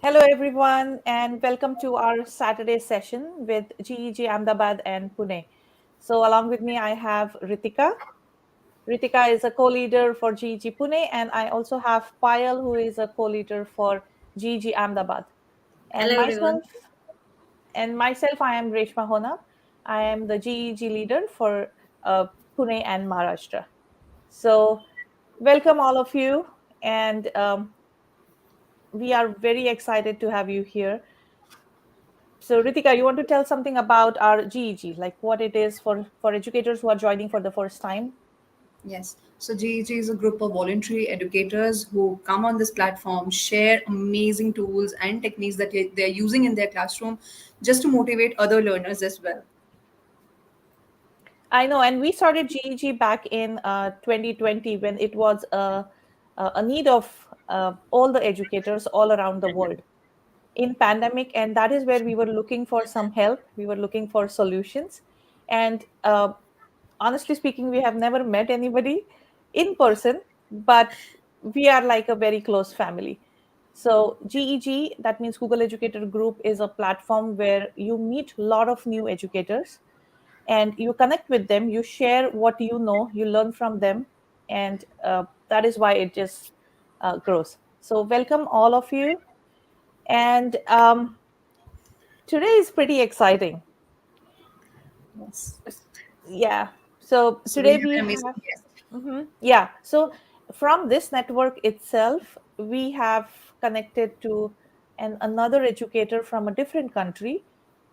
Hello, everyone, and welcome to our Saturday session with GEG Ahmedabad and Pune. So, along with me, I have Ritika. Ritika is a co-leader for GEG Pune, and I also have Payal, who is a co-leader for GEG Ahmedabad. And Hello myself, everyone. I am Reshma Hona. I am the GEG leader for Pune and Maharashtra. So, welcome all of you, and we are very excited to have you here. So, Ritika, you want to tell something about our GEG, like what it is for educators who are joining for the first time? Yes. So GEG is a group of voluntary educators who come on this platform, share amazing tools and techniques that they're using in their classroom just to motivate other learners as well. I know, and we started GEG back in 2020 when it was a need of all the educators all around the world in pandemic, and that is where we were looking for some help. We were looking for solutions, and honestly speaking, we have never met anybody in person, but we are like a very close family. So GEG, that means Google Educator Group, is a platform where you meet a lot of new educators and you connect with them, you share what you know, you learn from them, and that is why it just grows. So welcome all of you. And today is pretty exciting. Yes. Yeah. So So we today have we an amazing have, guest. yeah. So from this network itself, we have connected to another educator from a different country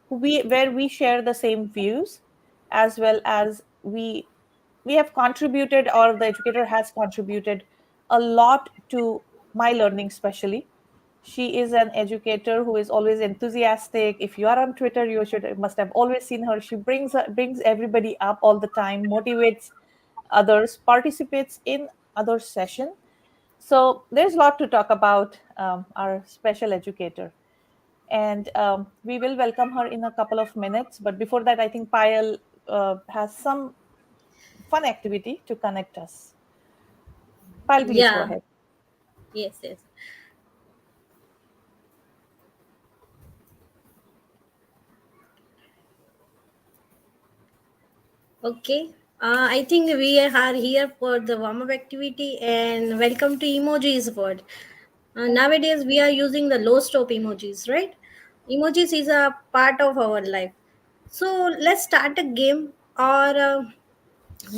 where we share the same views, as well as we have contributed, or the educator has contributed a lot to my learning, especially. She is an educator who is always enthusiastic. If you are on Twitter, you must have always seen her. She brings everybody up all the time, motivates others, participates in other session. So there's a lot to talk about our special educator, and we will welcome her in a couple of minutes. But before that, I think Payal has some fun activity to connect us. Payal, please go Yeah, ahead. yes. Okay. I think we are here for the warm-up activity and welcome to emojis world. Nowadays we are using the low stop emojis, right? Emojis is a part of our life. So let's start a game or a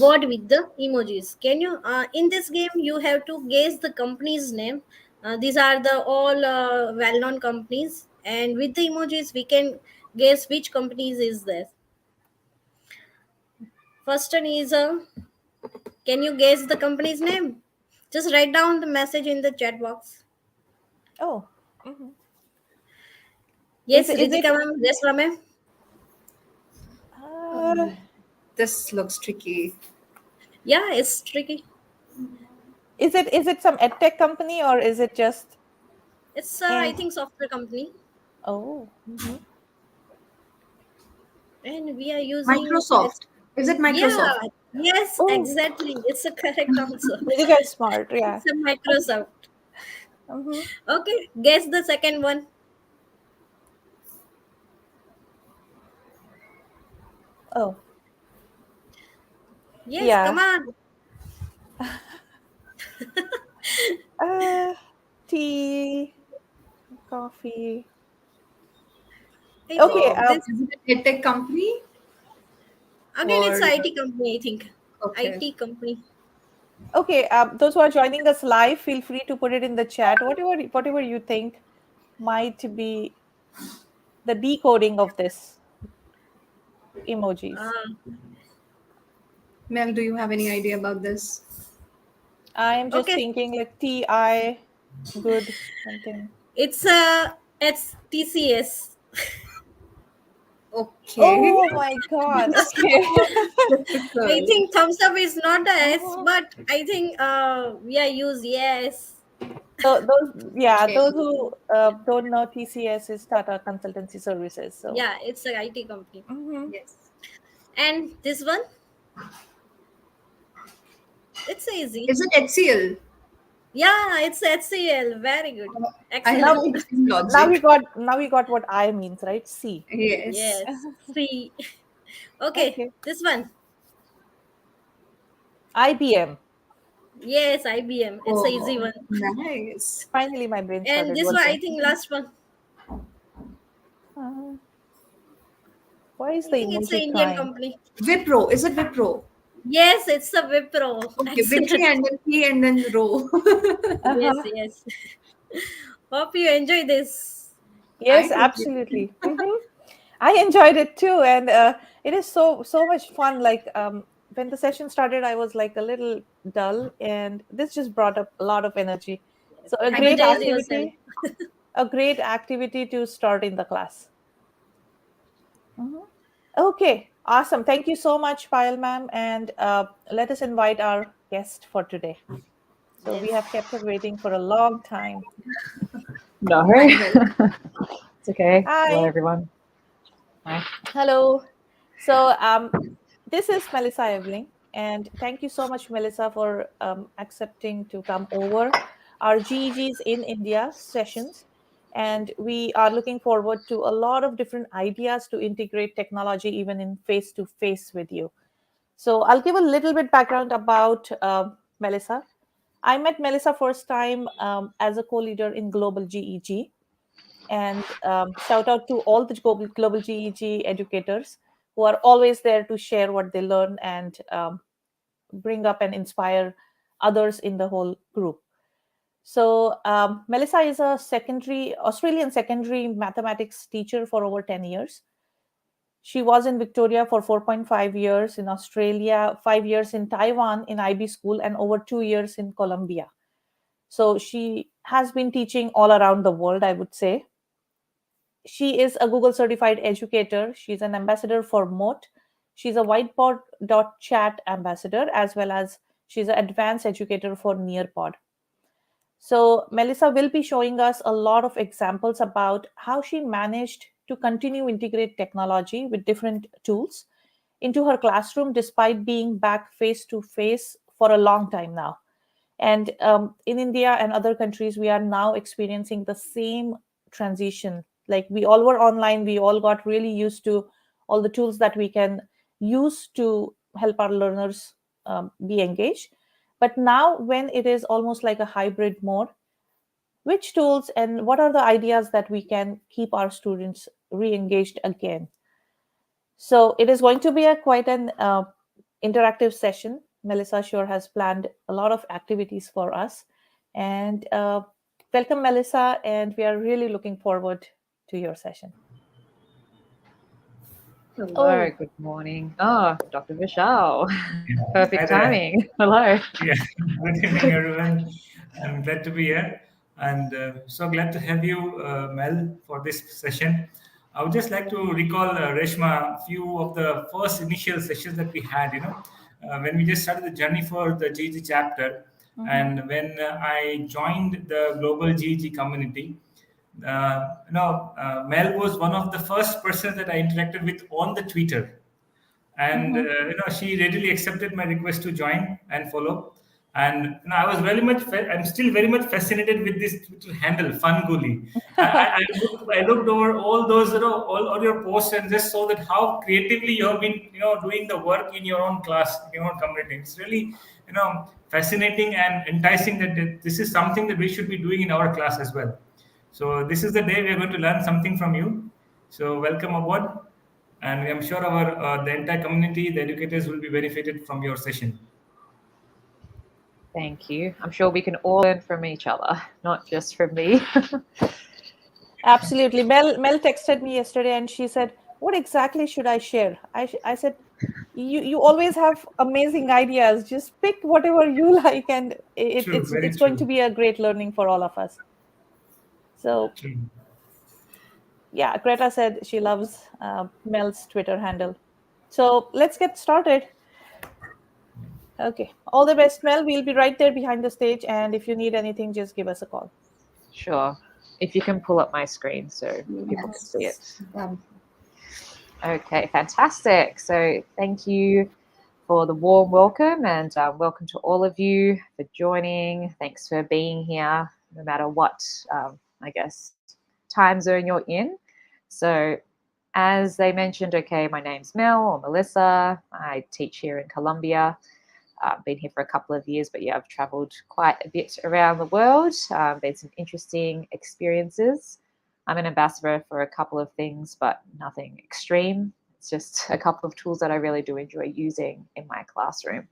word with the emojis. Can you? In this game, you have to guess the company's name. These are the all well-known companies, and with the emojis, we can guess which companies is there. First one is can you guess the company's name? Just write down the message in the chat box. Oh, mhm. Yes, Is Ritika it? ma'am. Yes, ma'am. Uh, This looks tricky. Yeah, it's tricky. is it some edtech company, or is it just? It's I And think software company, oh, and we are using. It's Microsoft. Is it yeah. Microsoft? Yes, oh, exactly. It's a correct answer. you guys smart, yeah. It's a Microsoft. hmm Okay, guess the second one. Oh, Yes, come yeah. on. Uh, tea, coffee. I think Okay. this Is it a tech company again. It's or IT company. I think okay? IT company. Okay. Those who are joining us live, feel free to put it in the chat. Whatever you think might be the decoding of this emojis. Uh, Mel, do you have any idea about this? I am just okay, thinking like TI, good something. it's TCS. Okay. Oh my God. That's Okay. I difficult. think thumbs up is not a S, Uh-huh. but I think we are use yes. Yeah, Okay. those who don't know, TCS is Tata Consultancy Services. So, Yeah, it's a IT company. mhm. Yes. And this one, it's easy. Is it HCL? Yeah, it's HCL. Very good. I have Excellent. the same Now we logic. got what I means, right? C. Yes. Yes. See. Okay, Okay. this one. IBM. Yes, IBM. It's a easy Oh, one. nice. Finally, my brain And started this one, I working. think last one. Uh, why is I the think it's an emoji Indian crying? company. Wipro. Is it Wipro? Yes, it's a Wipro. Okay, victory Excellent. and then P and then row. Yes, Uh-huh. yes. Hope you enjoy this. Yes, I totally absolutely. I enjoyed it too, and it is so much fun. Like when the session started, I was like a little dull, and this just brought up a lot of energy. So Energize yourself. a great activity to start in the class. Mhm. Okay, awesome. Thank you so much, Payal ma'am, and let us invite our guest for today. So we Yes. have kept her waiting for a long time. No, Hi, Mel. it's okay. Hello, Hi, everyone. Hi. hello. So this is Melissa Eveling, and thank you so much, Melissa, for accepting to come over our GEGs in India sessions. And we are looking forward to a lot of different ideas to integrate technology even in face to face with you. So I'll give a little bit background about Melissa. I met Melissa first time as a co-leader in Global GEG, and shout out to all the global GEG educators who are always there to share what they learn and bring up and inspire others in the whole group. So Melissa is a secondary Australian secondary mathematics teacher for over 10 years. She was in Victoria for 4.5 years, in Australia 5 years, in Taiwan in IB school, and over 2 years in Colombia. So she has been teaching all around the world, I would say. She is a Google certified educator. She's an ambassador for Moat. She's a Whiteboard.chat ambassador, as well as she's an advanced educator for Nearpod. So Melissa will be showing us a lot of examples about how she managed to continue integrate technology with different tools into her classroom despite being back face to face for a long time now. And in India and other countries, we are now experiencing the same transition. Like we all were online, we all got really used to all the tools that we can use to help our learners be engaged. But now, when it is almost like a hybrid mode, which tools and what are the ideas that we can keep our students re-engaged again? So it is going to be a quite an interactive session. Melissa sure has planned a lot of activities for us. And welcome, Melissa. And we are really looking forward to your session. Hello, Oh, good morning. Oh, Dr. Vishal. Yeah. Hi Perfect there. timing. Hello. Yeah. Good evening, everyone. I'm glad to be here and so glad to have you, Mel, for this session. I would just like to recall, Reshma, a few of the first initial sessions that we had, when we just started the journey for the GG chapter. mhm. And when I joined the global GG community, Mel was one of the first persons that I interacted with on the Twitter, and Mhm. she readily accepted my request to join and follow. And I was very much I'm still very much fascinated with this Twitter handle Funguli. I looked over all those, all your posts, and just saw that how creatively you have been, doing the work in your own class, in your own community. It's really, fascinating and enticing that this is something that we should be doing in our class as well. So this is the day we are going to learn something from you. So welcome aboard, and I'm sure our the entire community, the educators, will be benefited from your session. Thank you. I'm sure we can all learn from each other, not just from me. Absolutely. Mel texted me yesterday and she said, "What exactly should I share?" I said, "You always have amazing ideas. Just pick whatever you like, and True, very it's going to true. be a great learning for all of us." So True. yeah, Greta said she loves Mel's Twitter handle. So let's get started. Okay. All the best, Mel. We'll be right there behind the stage. And if you need anything, just give us a call. Sure. If you can pull up my screen so people can see it. Yes. Okay, fantastic. So thank you for the warm welcome, and welcome to all of you for joining. Thanks for being here, no matter what, I guess, time zone you're in. So as they mentioned, okay, my name's Mel or Melissa. I teach here in Colombia. I've been here for a couple of years, but yeah, I've traveled quite a bit around the world. Been some interesting experiences. I'm an ambassador for a couple of things, but nothing extreme. It's just a couple of tools that I really do enjoy using in my classroom.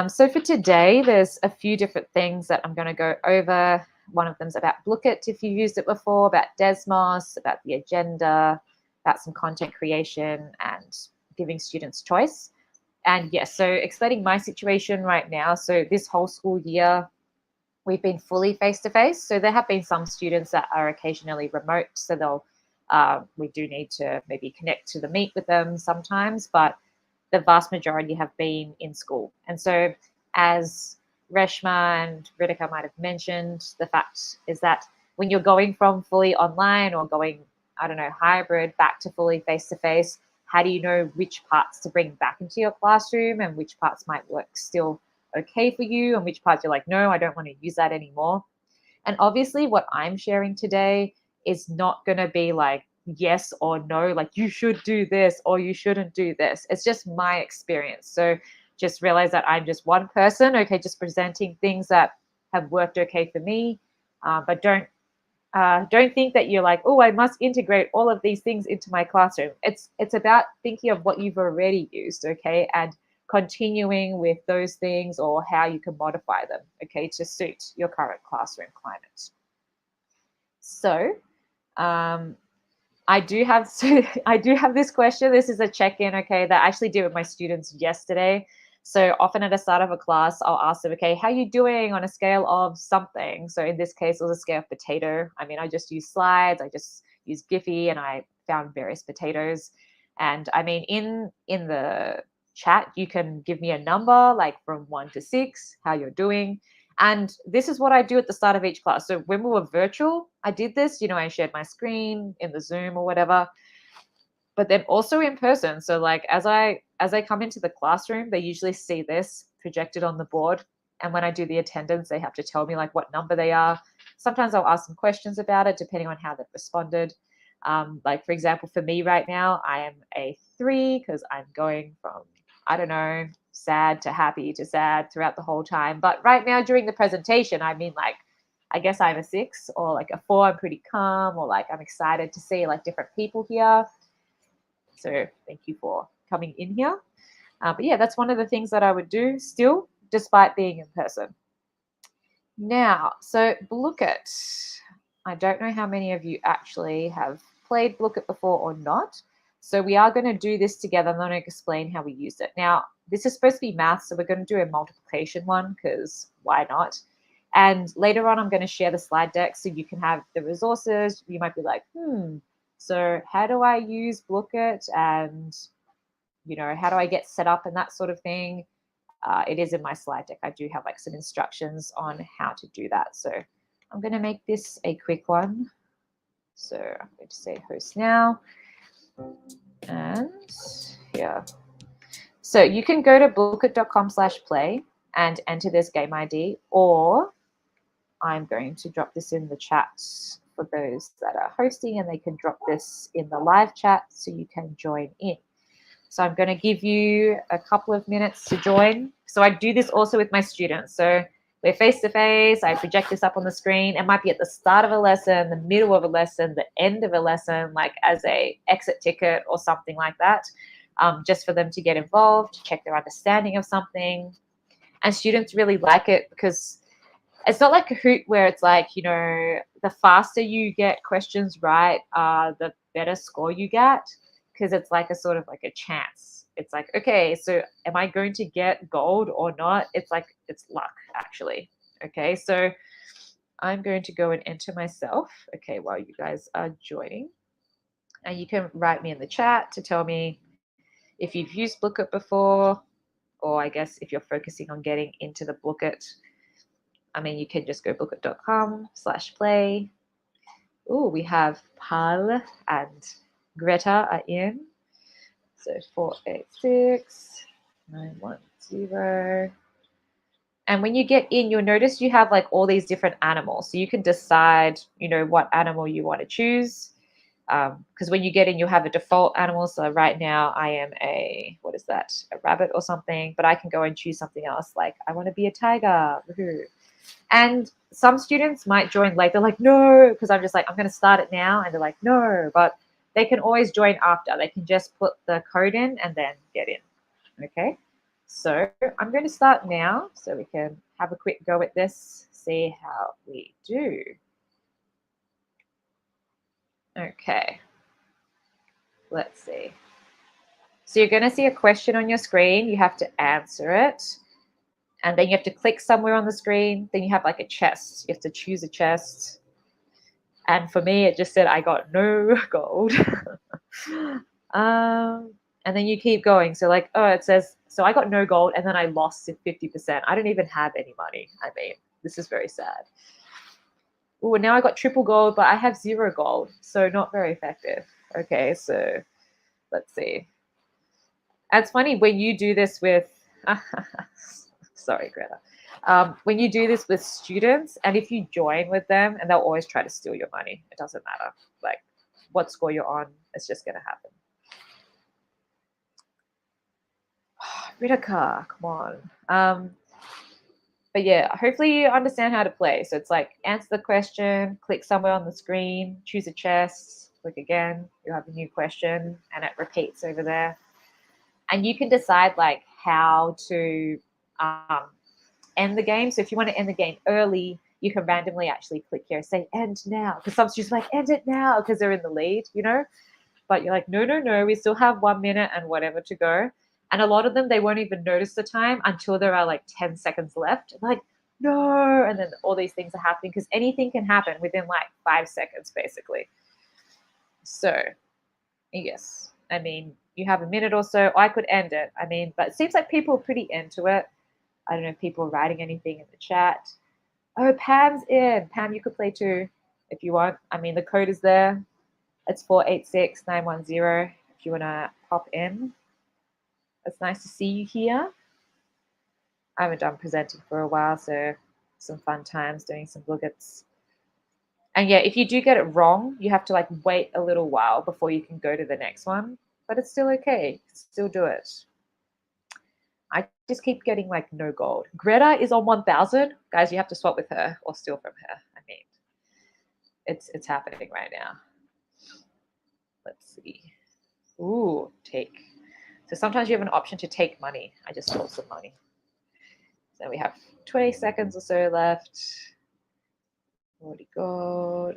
So for today, there's a few different things that I'm going to go over. One of them is about Blockit, if you've used it before, about Desmos, about the agenda, about some content creation and giving students choice. And yes, so explaining my situation right now. So this whole school year, we've been fully face-to-face. So there have been some students that are occasionally remote. So they'll, we do need to maybe connect to the meet with them sometimes, but the vast majority have been in school. And so as Reshma and Ritika might have mentioned, the fact is that when you're going from fully online or going, I don't know, hybrid back to fully face-to-face, how do you know which parts to bring back into your classroom and which parts might work still okay for you and which parts you're like, no, I don't want to use that anymore. And obviously what I'm sharing today is not going to be like yes or no, like you should do this or you shouldn't do this. It's just my experience. So just realize that I'm just one person, okay, just presenting things that have worked okay for me, but don't think that you're like, oh, I must integrate all of these things into my classroom. It's about thinking of what you've already used, okay, and continuing with those things or how you can modify them, okay, to suit your current classroom climate. So I do have this question. This is a check-in, okay, that I actually did with my students yesterday. So often at the start of a class, I'll ask them, okay, how are you doing on a scale of something? So in this case, it was a scale of potato. I mean, I just use slides, I just use Giphy, and I found various potatoes. And I mean, in the chat, you can give me a number, like from 1 to 6, how you're doing. And this is what I do at the start of each class. So when we were virtual, I did this, I shared my screen in the Zoom or whatever, but then also in person. So like as I come into the classroom, they usually see this projected on the board. And when I do the attendance, they have to tell me like what number they are. Sometimes I'll ask some questions about it, depending on how they've responded. Like for example, for me right now, I am a 3 because I'm going from, I don't know, sad to happy to sad throughout the whole time. But right now during the presentation, I mean, like, I guess I'm a 6 or like a 4, I'm pretty calm, or like I'm excited to see like different people here. So thank you for coming in here. But yeah, that's one of the things that I would do still, despite being in person. Now, so Blockit. I don't know how many of you actually have played Blockit before or not. So we are going to do this together. I'm going to explain how we use it. Now, this is supposed to be math, so we're going to do a multiplication one because why not? And later on, I'm going to share the slide deck so you can have the resources. You might be like, so how do I use Blockit and, how do I get set up and that sort of thing? It is in my slide deck. I do have like some instructions on how to do that. So I'm going to make this a quick one. So I'm going to say host now. And here. So you can go to blockit.com/play and enter this game ID, or I'm going to drop this in the chat for those that are hosting, and they can drop this in the live chat so you can join in. So I'm going to give you a couple of minutes to join. So I do this also with my students. So we're face-to-face. I project this up on the screen. It might be at the start of a lesson, the middle of a lesson, the end of a lesson, like as a exit ticket or something like that, just for them to get involved, check their understanding of something. And students really like it because it's not like Kahoot where it's like, the faster you get questions right, the better score you get, because it's like a sort of like a chance. It's like, okay, so am I going to get gold or not? It's like, it's luck actually. Okay, so I'm going to go and enter myself, okay, while you guys are joining. And you can write me in the chat to tell me if you've used Blockit before, or I guess if you're focusing on getting into the Blockit. I mean, you can just go blockit.com/play. Oh, we have Pal and Greta are in. So 486. 910. And when you get in, you'll notice you have like all these different animals. So you can decide, what animal you want to choose. Because when you get in, you'll have a default animal. So right now I am a rabbit or something, but I can go and choose something else. Like I want to be a tiger. Woohoo. And some students might join late. They're like, no, because I'm just like, I'm going to start it now. And they're like, no, but they can always join after. They can just put the code in and then get in. Okay. So I'm going to start now so we can have a quick go at this, see how we do. Okay. Let's see. So you're going to see a question on your screen. You have to answer it. And then you have to click somewhere on the screen. Then you have like a chest. You have to choose a chest. And for me, it just said I got no gold. And then you keep going. So like, it says, so I got no gold and then I lost 50%. I don't even have any money. I mean, this is very sad. Oh, now I got triple gold, but I have 0 gold. So not very effective. Okay, so let's see. And it's funny when you do this with, sorry, Greta. When you do this with students, and if you join with them, and they'll always try to steal your money. It doesn't matter. Like what score you're on, it's just going to happen. Ritika, come on. But yeah, hopefully you understand how to play. So it's like answer the question, click somewhere on the screen, choose a chest, click again, you have a new question, and it repeats over there. And you can decide like how to end the game. So if you want to end the game early, you can randomly actually click here and say end now. Because some students are like, end it now, because they're in the lead, But you're like, no, we still have 1 minute and whatever to go. And a lot of them, they won't even notice the time until there are like 10 seconds left. Like, no. And then all these things are happening because anything can happen within like 5 seconds, basically. So, yes. I mean, you have a minute or so. I could end it. I mean, but it seems like people are pretty into it. I don't know if people are writing anything in the chat. Oh, Pam's in. Pam, you could play too if you want. I mean, the code is there. It's 486910 if you want to pop in. It's nice to see you here. I haven't done presenting for a while, so some fun times doing some Blockits. And yeah, if you do get it wrong, you have to like wait a little while before you can go to the next one. But it's still okay. You can still do it. I just keep getting like no gold. Greta is on 1,000. Guys, you have to swap with her or steal from her. I mean, it's happening right now. Let's see. Ooh, take. So sometimes you have an option to take money. I just stole some money. So we have 20 seconds or so left. Already got.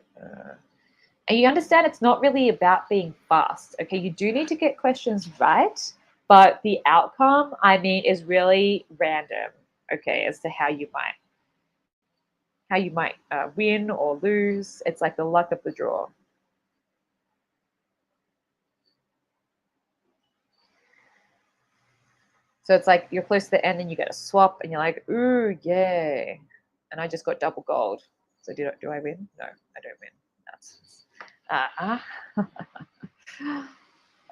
And you understand it's not really about being fast. Okay, you do need to get questions right, but the outcome, I mean, is really random. Okay, as to how you might win or lose. It's like the luck of the draw. So it's like you're close to the end and you get a swap and you're like, ooh, yay. And I just got double gold. So do I win? No, I don't win. That's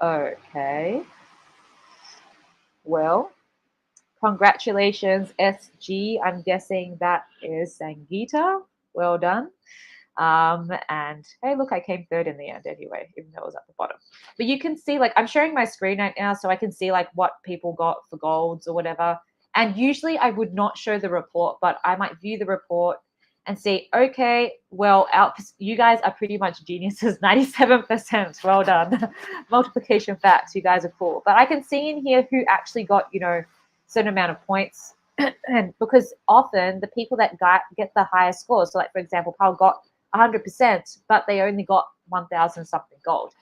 okay. Well, congratulations, SG. I'm guessing that is Sangeeta. Well done. And hey, look, I came third in the end anyway, even though it was at the bottom. But you can see, like, I'm sharing my screen right now so I can see like what people got for golds or whatever. And usually I would not show the report, but I might view the report and see, okay, well, you guys are pretty much geniuses, 97%. Well done. Multiplication facts, you guys are cool. But I can see in here who actually got, certain amount of points. And because often the people that get the highest scores, so like, for example, Paul got 100%, but they only got 1,000 something gold.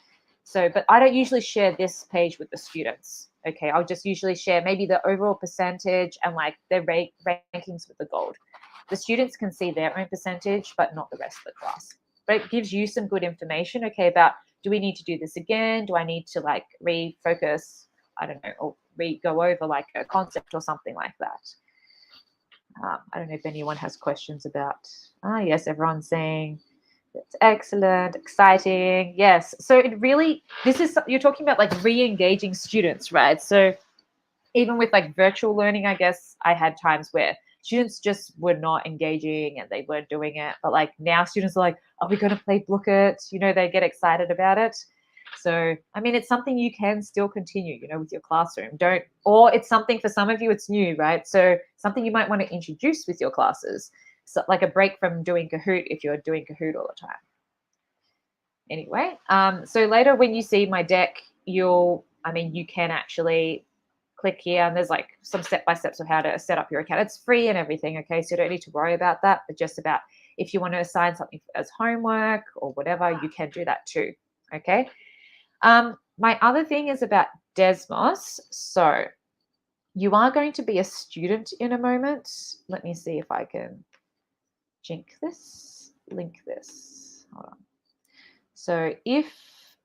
So, but I don't usually share this page with the students. Okay, I'll just usually share maybe the overall percentage and like their rankings with the gold. The students can see their own percentage, but not the rest of the class. But it gives you some good information, okay, about do we need to do this again? Do I need to like refocus, I don't know, or go over like a concept or something like that. I don't know if anyone has questions about, yes, everyone's saying it's excellent, exciting. Yes. So it really, you're talking about like re-engaging students, right? So even with like virtual learning, I guess I had times where students just were not engaging and they weren't doing it. But like now students are like, are we going to play Blockit? You know, they get excited about it. So, I mean, it's something you can still continue, you know, with your classroom. Or it's something for some of you, it's new, right? So something you might want to introduce with your classes. So like a break from doing Kahoot if you're doing Kahoot all the time. Anyway, so later when you see my deck, you can actually click here and there's like some step-by-steps of how to set up your account. It's free and everything, okay? So you don't need to worry about that, but just about if you want to assign something as homework or whatever, you can do that too, okay? My other thing is about Desmos. So you are going to be a student in a moment. Let me see if I can link this. Hold on. So if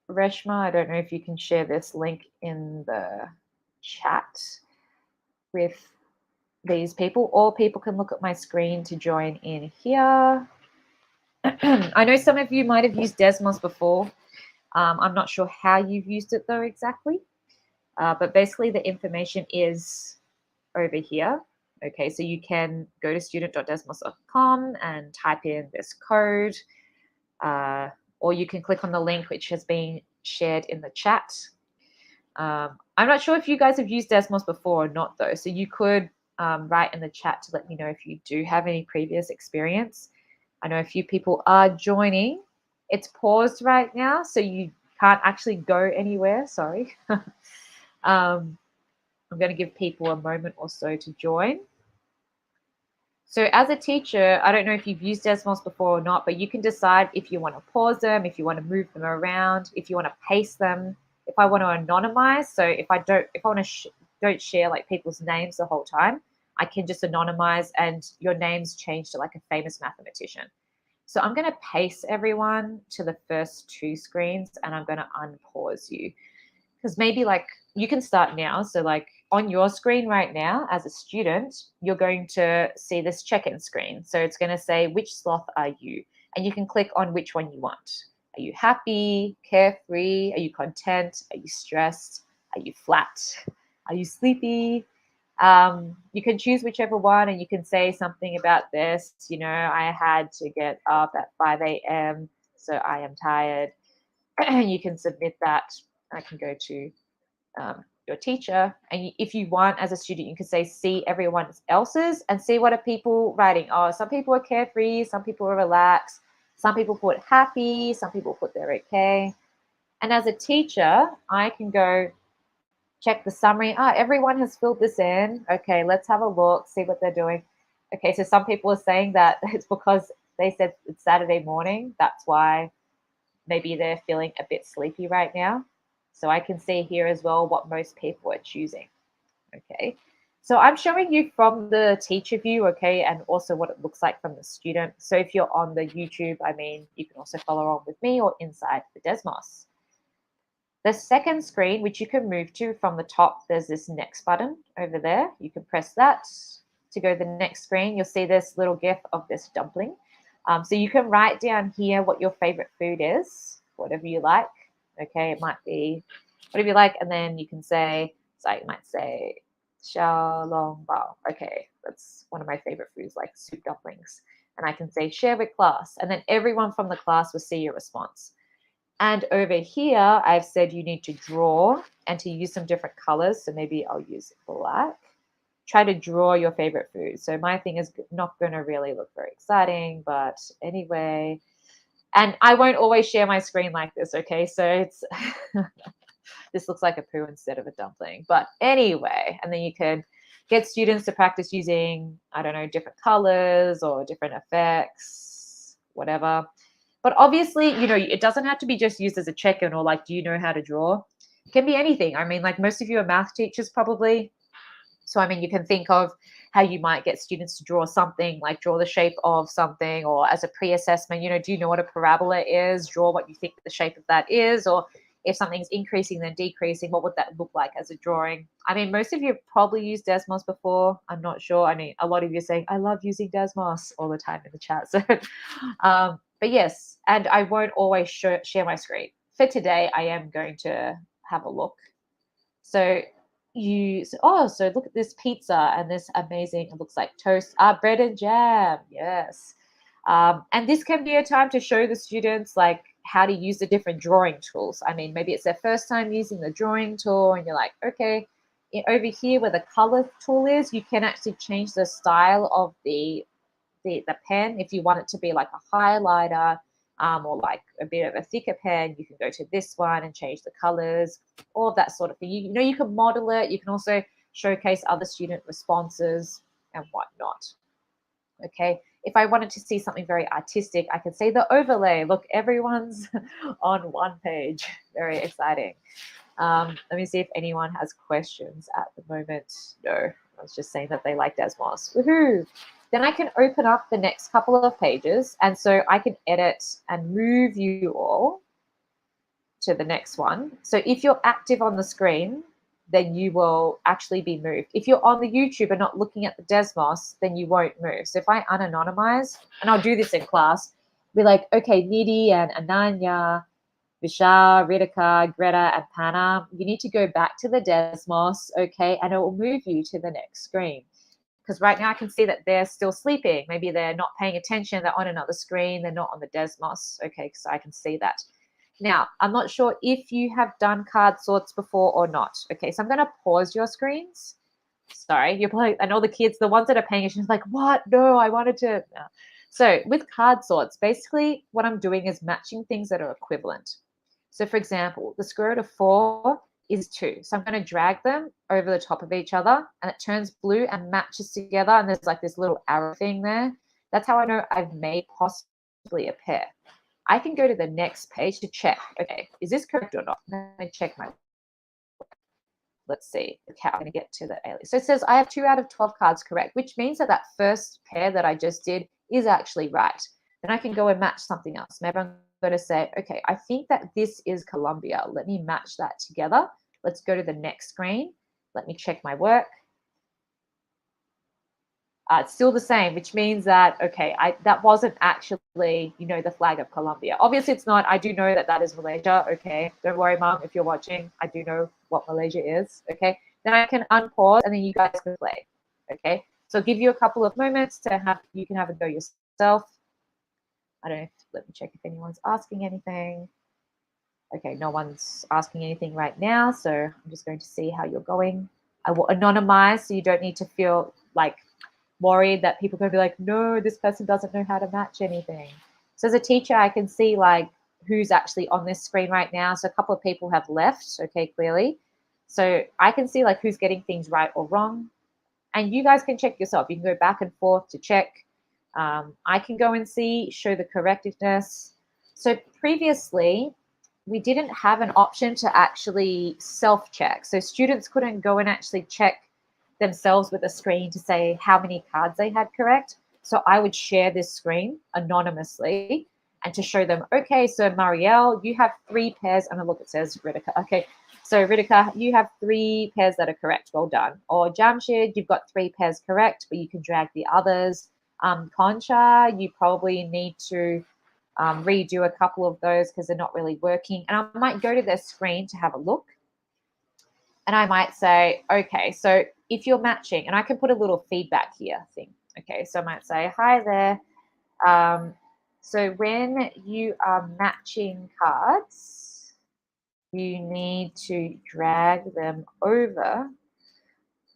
Reshma, I don't know if you can share this link in the chat with these people, or people can look at my screen to join in here. I know some of you might have used Desmos before. I'm not sure how you've used it though exactly, but basically the information is over here. Okay, so you can go to student.desmos.com and type in this code, or you can click on the link which has been shared in the chat. I'm not sure if you guys have used Desmos before or not though, so you could write in the chat to let me know if you do have any previous experience. I know a few people are joining. It's paused right now, so you can't actually go anywhere, sorry. I'm going to give people a moment or so to join. So as a teacher, I don't know if you've used Desmos before or not, but you can decide if you want to pause them, if you want to move them around, if you want to paste them, if I want to anonymize. So if I want to don't share like people's names the whole time, I can just anonymize and your names change to like a famous mathematician. So I'm going to paste everyone to the first two screens and I'm going to unpause you. Because maybe like you can start now. So like on your screen right now as a student, you're going to see this check-in screen. So it's going to say, which sloth are you? And you can click on which one you want. Are you happy, carefree? Are you content? Are you stressed? Are you flat? Are you sleepy? You can choose whichever one and you can say something about this. You know, I had to get up at 5 a.m. so I am tired. You can submit that. I can go to your teacher. And if you want, as a student, you can say, see everyone else's and see what are people writing. Oh, some people are carefree. Some people are relaxed. Some people put happy. Some people put they're okay. And as a teacher, I can go check the summary. Everyone has filled this in. Okay, let's have a look, see what they're doing. Okay, so some people are saying that it's because they said it's Saturday morning. That's why maybe they're feeling a bit sleepy right now. So I can see here as well what most people are choosing. Okay, so I'm showing you from the teacher view, okay, and also what it looks like from the student. So if you're on the YouTube, I mean, you can also follow on with me or inside the Desmos. The second screen, which you can move to from the top, there's this next button over there. You can press that to go to the next screen. You'll see this little GIF of this dumpling. So you can write down here what your favorite food is, whatever you like. Okay, it might be whatever you like, and then you can say, so you might say, xiaolong bao. Okay, that's one of my favorite foods, like soup dumplings. And I can say, share with class, and then everyone from the class will see your response. And over here, I've said you need to draw and to use some different colors. So maybe I'll use black. Try to draw your favorite food. So my thing is not going to really look very exciting, but anyway. And I won't always share my screen like this, okay? So it's this looks like a poo instead of a dumpling. But anyway, and then you can get students to practice using, I don't know, different colors or different effects, whatever. But obviously, you know, it doesn't have to be just used as a check-in or like, do you know how to draw? It can be anything. I mean, like most of you are math teachers probably. So, I mean, you can think of how you might get students to draw something, like draw the shape of something, or as a pre-assessment, you know, do you know what a parabola is? Draw what you think the shape of that is, or if something's increasing then decreasing, what would that look like as a drawing? I mean, most of you have probably used Desmos before. I'm not sure. I mean, a lot of you are saying, I love using Desmos all the time in the chat. So, but yes, and I won't always share my screen. For today, I am going to have a look. So you say, oh, so look at this pizza and this amazing, it looks like toast, bread and jam. Yes. And this can be a time to show the students like how to use the different drawing tools. I mean, maybe it's their first time using the drawing tool and you're like, okay, over here where the color tool is, you can actually change the style of the pen. If you want it to be like a highlighter or like a bit of a thicker pen, you can go to this one and change the colors, all of that sort of thing. You know, you can model it. You can also showcase other student responses and whatnot. Okay, if I wanted to see something very artistic, I could say the overlay. Look, everyone's on one page. Very exciting. Let me see if anyone has questions at the moment. No, I was just saying that they like Desmos. Woohoo! Then I can open up the next couple of pages, and so I can edit and move you all to the next one. So if you're active on the screen, then you will actually be moved. If you're on the YouTube and not looking at the Desmos, then you won't move. So if I unanonymize, and I'll do this in class, be like, okay, Nidhi and Ananya, Vishal, Ritika, Greta, and Panna, you need to go back to the Desmos, okay, and it will move you to the next screen. Because right now I can see that they're still sleeping. Maybe they're not paying attention. They're on another screen. They're not on the Desmos, okay, so I can see that. Now, I'm not sure if you have done card sorts before or not. Okay, so I'm going to pause your screens. Sorry, you're probably, and all the kids, the ones that are paying attention, like, what? No, I wanted to. No. So with card sorts, basically what I'm doing is matching things that are equivalent. So for example, the square root of 4 is 2. So I'm going to drag them over the top of each other and it turns blue and matches together. And there's like this little arrow thing there. That's how I know I've made possibly a pair. I can go to the next page to check, okay, is this correct or not? Let me check my, let's see, okay, I'm going to get to the alias. So it says I have 2 out of 12 cards correct, which means that that first pair that I just did is actually right. Then I can go and match something else. Maybe I'm going to say, okay, I think that this is Colombia. Let me match that together. Let's go to the next screen. Let me check my work. It's still the same, which means that, okay, that wasn't actually, you know, the flag of Colombia. Obviously, it's not. I do know that that is Malaysia, okay? Don't worry, Mom, if you're watching. I do know what Malaysia is, okay? Then I can unpause, and then you guys can play, okay? So I'll give you a couple of moments to have, you can have a go yourself. I don't know, let me check if anyone's asking anything. Okay, no one's asking anything right now, so I'm just going to see how you're going. I will anonymize, so you don't need to feel like worried that people are going to be like, no, this person doesn't know how to match anything. So as a teacher, I can see like who's actually on this screen right now. So a couple of people have left, okay, clearly. So I can see like who's getting things right or wrong. And you guys can check yourself. You can go back and forth to check. I can go and see, show the correctness. So previously, we didn't have an option to actually self-check. So students couldn't go and actually check themselves with a screen to say how many cards they had correct. So I would share this screen anonymously and to show them, okay, so Marielle, you have 3 pairs. And look, it says Ritika. Okay, so Ritika, you have 3 pairs that are correct. Well done. Or Jamshid, you've got 3 pairs correct, but you can drag the others. Concha, you probably need to redo a couple of those because they're not really working. And I might go to their screen to have a look. And I might say, okay, so if you're matching, and I can put a little feedback here thing. Okay, so I might say, hi there. So when you are matching cards, you need to drag them over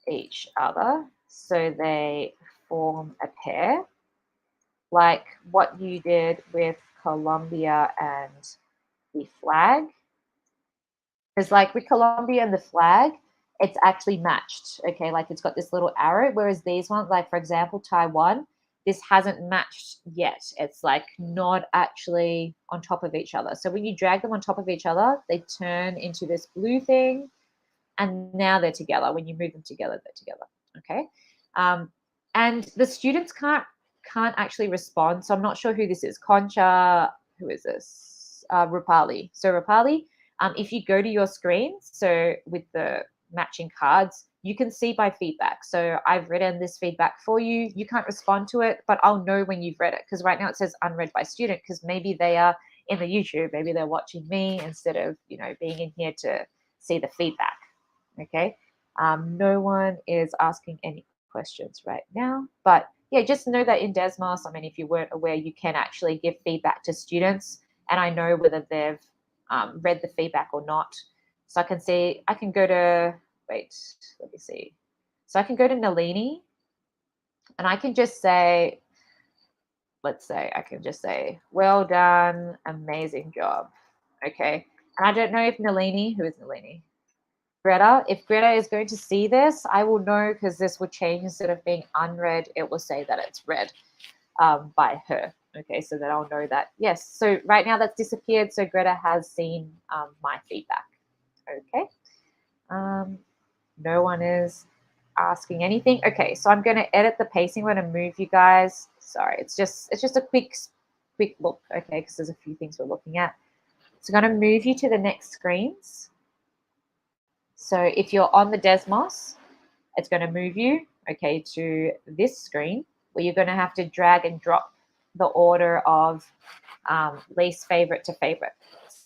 each other so they form a pair, like what you did with Colombia and the flag. Because like with Colombia and the flag, it's actually matched, okay? Like it's got this little arrow, whereas these ones, like for example, Taiwan, this hasn't matched yet. It's like not actually on top of each other. So when you drag them on top of each other, they turn into this blue thing, and now they're together. When you move them together, they're together, okay? And the students can't actually respond. So I'm not sure who this is. Concha, who is this? Rupali. So Rupali, if you go to your screen, so with the matching cards, you can see by feedback. So I've written this feedback for you. You can't respond to it, but I'll know when you've read it, because right now it says unread by student, because maybe they are in the YouTube, maybe they're watching me instead of, you know, being in here to see the feedback, okay? No one is asking any questions right now, but yeah, just know that in Desmos, I mean, if you weren't aware, you can actually give feedback to students, and I know whether they've read the feedback or not. So I can see, I can go to, wait, let me see. So I can go to Nalini, and I can just say, let's say, I can just say, well done, amazing job. Okay. And I don't know if Nalini, who is Nalini? Greta, if Greta is going to see this, I will know, because this will change. Instead of being unread, it will say that it's read by her. Okay, so that I'll know that, yes. So right now that's disappeared. So Greta has seen my feedback. Okay. No one is asking anything. Okay, so I'm going to edit the pacing. I'm going to move you guys. Sorry, it's just a quick look, okay, because there's a few things we're looking at. So I'm going to move you to the next screens. So if you're on the Desmos, it's going to move you, okay, to this screen where you're going to have to drag and drop the order of least favorite to favorite.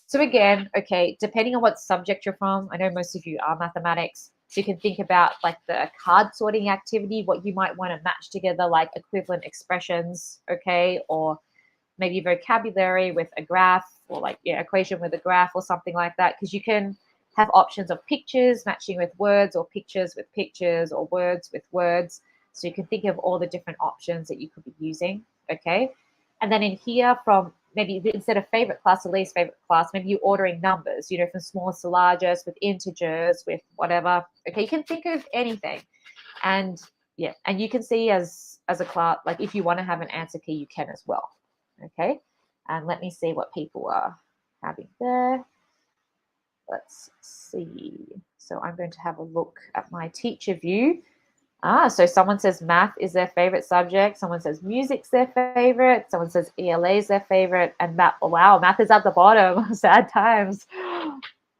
So again, okay, depending on what subject you're from, I know most of you are mathematics, so you can think about like the card sorting activity, what you might want to match together, like equivalent expressions, okay, or maybe vocabulary with a graph, or like, yeah, equation with a graph or something like that, because you can have options of pictures matching with words, or pictures with pictures, or words with words. So you can think of all the different options that you could be using, okay? And then in here, from maybe instead of favorite class or least favorite class, maybe you're ordering numbers, you know, from smallest to largest, with integers, with whatever. Okay, you can think of anything. And yeah, and you can see as a class, like if you want to have an answer key, you can as well. Okay, and let me see what people are having there. Let's see. So I'm going to have a look at my teacher view. So someone says math is their favorite subject. Someone says music's their favorite. Someone says ELA is their favorite. And math, oh, wow, math is at the bottom. Sad times.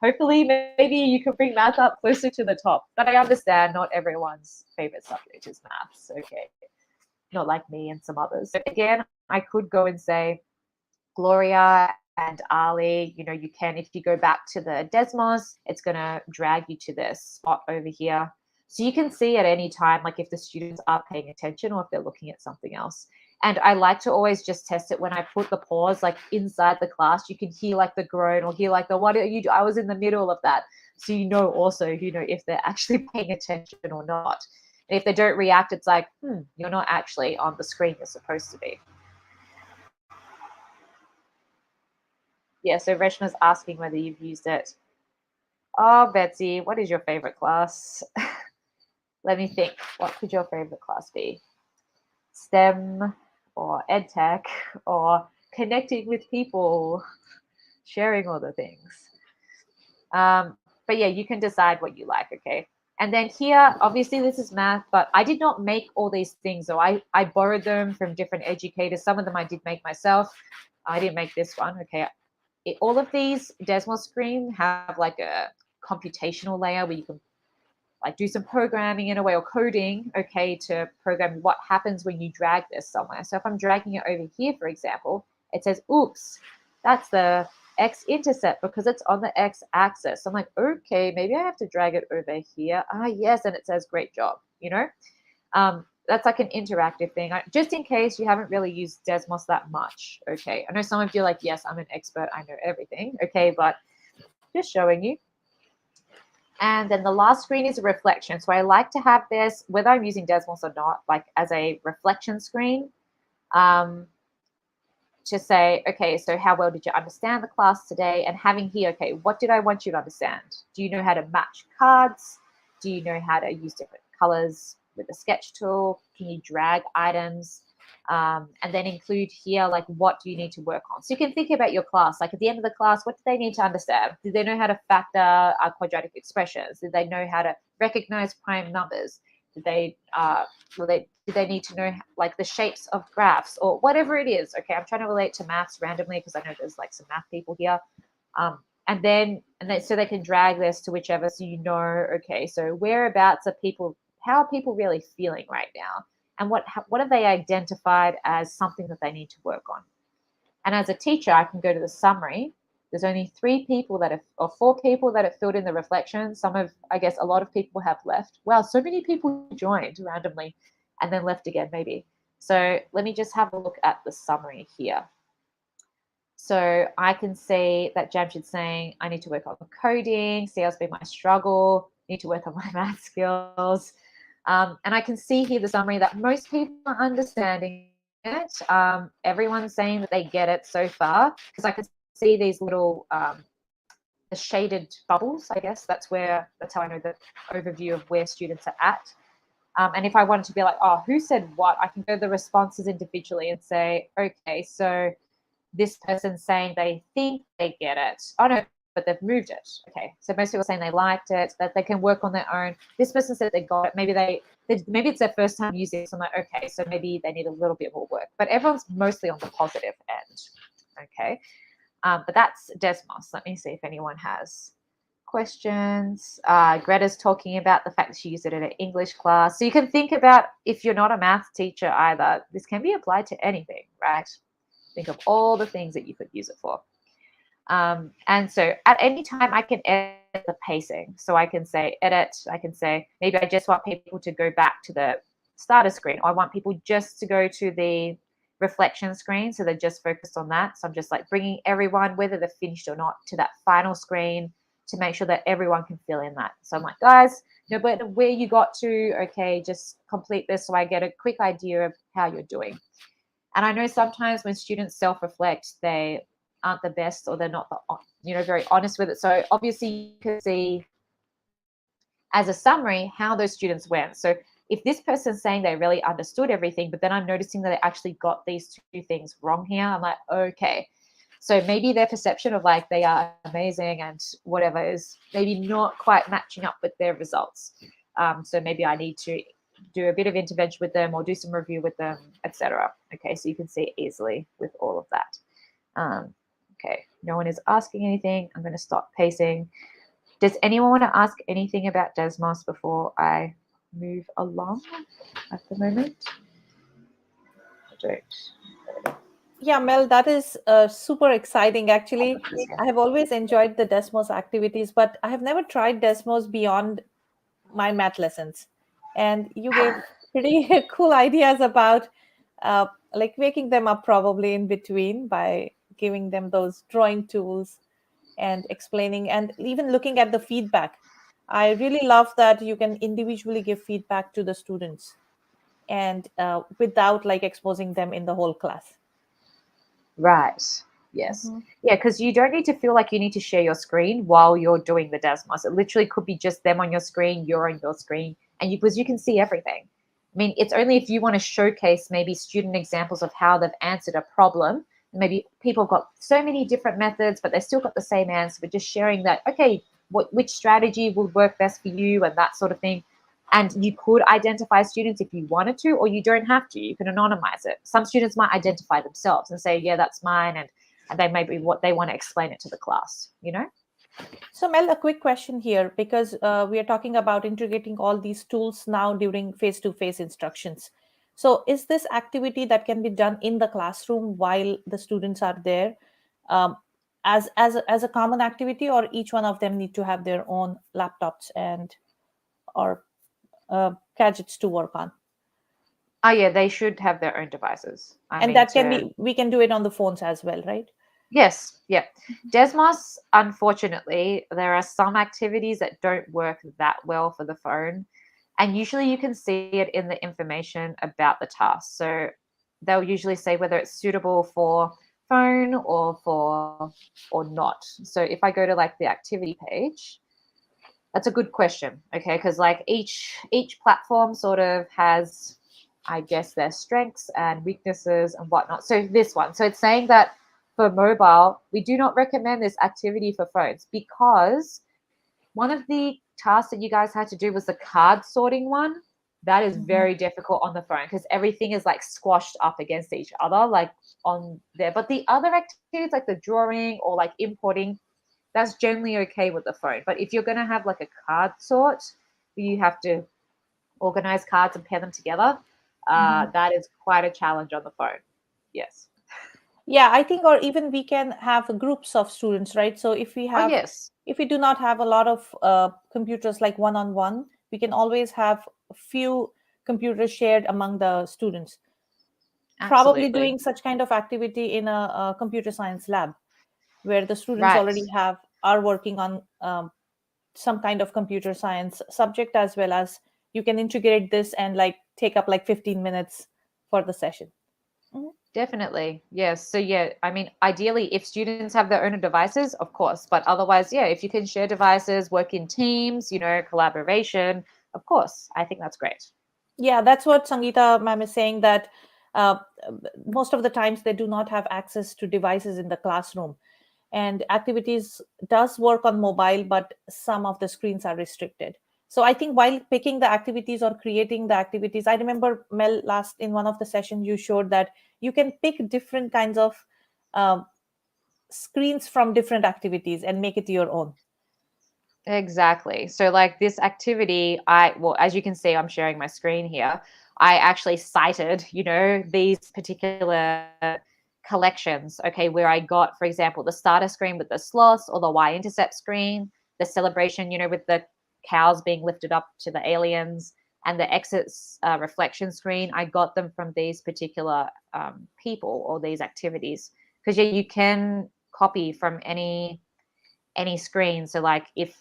Hopefully, maybe you can bring math up closer to the top. But I understand not everyone's favorite subject is maths. Okay, not like me and some others. So again, I could go and say Gloria and Ali, you know, you can, if you go back to the Desmos, it's going to drag you to this spot over here. So you can see at any time, like if the students are paying attention or if they're looking at something else. And I like to always just test it when I put the pause, like inside the class, you can hear like the groan or hear like the, what are you doing? I was in the middle of that. So you know also, you know, if they're actually paying attention or not. And if they don't react, it's like, you're not actually on the screen you're supposed to be. Yeah, so Reshma's asking whether you've used it. Oh, Betsy, what is your favorite class? Let me think. What could your favorite class be? STEM or EdTech or connecting with people, sharing all the things. But yeah, you can decide what you like, okay? And then here, obviously this is math, but I did not make all these things. So I borrowed them from different educators. Some of them I did make myself. I didn't make this one, okay? All of these Desmos screen have like a computational layer where you can like do some programming in a way, or coding, okay, to program what happens when you drag this somewhere. So if I'm dragging it over here, for example, it says, oops, that's the x-intercept because it's on the x-axis. So I'm like, okay, maybe I have to drag it over here. Yes, and it says great job, you know? That's like an interactive thing. Just in case you haven't really used Desmos that much, okay? I know some of you are like, yes, I'm an expert, I know everything, okay? But just showing you. And then the last screen is a reflection. So I like to have this, whether I'm using Desmos or not, like as a reflection screen, to say, okay, so how well did you understand the class today? And having here, okay, what did I want you to understand? Do you know how to match cards? Do you know how to use different colors with the sketch tool? Can you drag items? And then include here, like, what do you need to work on? So you can think about your class, like at the end of the class, what do they need to understand? Did they know how to factor quadratic expressions? Did they know how to recognize prime numbers? Did they did they need to know like the shapes of graphs or whatever it is? Okay, I'm trying to relate to maths randomly because I know there's like some math people here. And then so they can drag this to whichever, so you know, okay, so whereabouts are people, how are people really feeling right now? And what have they identified as something that they need to work on? And as a teacher, I can go to the summary There's only 3 people that have, or 4 people that have filled in the reflection. I guess a lot of people have left. Wow, so many people joined randomly and then left again, maybe. So let me just have a look at the summary here. So I can see that Jamshid's saying, I need to work on coding, sales been my struggle, need to work on my math skills. And I can see here the summary that most people are understanding it. Everyone's saying that they get it so far, because I can see these little the shaded bubbles, I guess. That's how I know the overview of where students are at. And if I wanted to be like, oh, who said what? I can go to the responses individually and say, okay, so this person's saying they think they get it. Oh, no, but they've moved it. Okay, so most people are saying they liked it, that they can work on their own. This person said they got it. Maybe maybe it's their first time using it. So I'm like, okay, so maybe they need a little bit more work. But everyone's mostly on the positive end. Okay, but that's Desmos. Let me see if anyone has questions. Greta's talking about the fact that she used it in an English class. So you can think about, if you're not a math teacher either, this can be applied to anything, right? Think of all the things that you could use it for. And so at any time I can edit the pacing. So I can say edit, I can say maybe I just want people to go back to the starter screen, or I want people just to go to the reflection screen, so they're just focused on that. So I'm just like bringing everyone, whether they're finished or not, to that final screen to make sure that everyone can fill in that. So I'm like, guys, no matter where you got to, okay, just complete this so I get a quick idea of how you're doing. And I know sometimes when students self-reflect, they aren't the best, or they're not very honest with it. So obviously you can see as a summary how those students went. So if this person's saying they really understood everything, but then I'm noticing that they actually got these 2 things wrong here, I'm like, okay. So maybe their perception of like they are amazing and whatever is maybe not quite matching up with their results. So maybe I need to do a bit of intervention with them, or do some review with them, etc. Okay, so you can see easily with all of that. Okay, no one is asking anything. I'm going to stop pacing. Does anyone want to ask anything about Desmos before I move along at the moment? I don't. Yeah, Mel, that is super exciting. Actually, I have always enjoyed the Desmos activities, but I have never tried Desmos beyond my math lessons. And you gave pretty cool ideas about like waking them up probably in between by giving them those drawing tools and explaining, and even looking at the feedback. I really love that you can individually give feedback to the students, and without like exposing them in the whole class. Right. Yes. Mhm. Yeah, because you don't need to feel like you need to share your screen while you're doing the Desmos. It literally could be just them on your screen, you're on your screen, and because you can see everything. I mean, it's only if you want to showcase maybe student examples of how they've answered a problem. Maybe people have got so many different methods, but they still got the same answer. But just sharing that, okay, which strategy would work best for you, and that sort of thing. And you could identify students if you wanted to, or you don't have to. You can anonymize it. Some students might identify themselves and say, yeah, that's mine, and they may be what they want to explain it to the class, So Mel, a quick question here, because we are talking about integrating all these tools now during face-to-face instructions. So is this activity that can be done in the classroom while the students are there, um, as a common activity, or each one of them need to have their own laptops and or gadgets to work on? Oh, yeah, they should have their own devices. And that can be, we can do it on the phones as well, right? Yes, yeah. Desmos, unfortunately, there are some activities that don't work that well for the phone. And usually you can see it in the information about the task. So they'll usually say whether it's suitable for phone or not. So if I go to like the activity page, that's a good question, okay? Because like each platform sort of has, I guess, their strengths and weaknesses and whatnot. So this one, so it's saying that for mobile, we do not recommend this activity for phones, because one of the tasks that you guys had to do was the card sorting one. That is very difficult on the phone, because everything is like squashed up against each other, like on there. But the other activities, like the drawing or like importing, that's generally okay with the phone. But if you're going to have like a card sort, you have to organize cards and pair them together. That is quite a challenge on the phone. Yes. Yeah, I think, or even we can have groups of students, right? So Oh, yes. if we do not have a lot of computers like one-on-one, we can always have a few computers shared among the students. Probably Absolutely. doing such kind of activity in a computer science lab where the students Right. already are working on some kind of computer science subject, as well as you can integrate this and like take up like 15 minutes for the session. Mhm. Definitely. Yes. So yeah, I mean, ideally if students have their own devices, of course, but otherwise, yeah, if you can share devices, work in teams, collaboration, of course, I think that's great. Yeah, that's what Sangeeta ma'am is saying, that uh, most of the times they do not have access to devices in the classroom, and activities does work on mobile, but some of the screens are restricted. So I think while picking the activities or creating the activities, I remember Mel, last in one of the sessions you showed that you can pick different kinds of um, screens from different activities and make it your own. Exactly. So like this activity, well, as you can see, I'm sharing my screen here. I actually cited, these particular collections, okay, where I got, for example, the starter screen with the sloths, or the y-intercept screen, the celebration, with the cows being lifted up to the aliens, and the exits reflection screen. I got them from these particular people or these activities, because yeah, you can copy from any screen. So like if,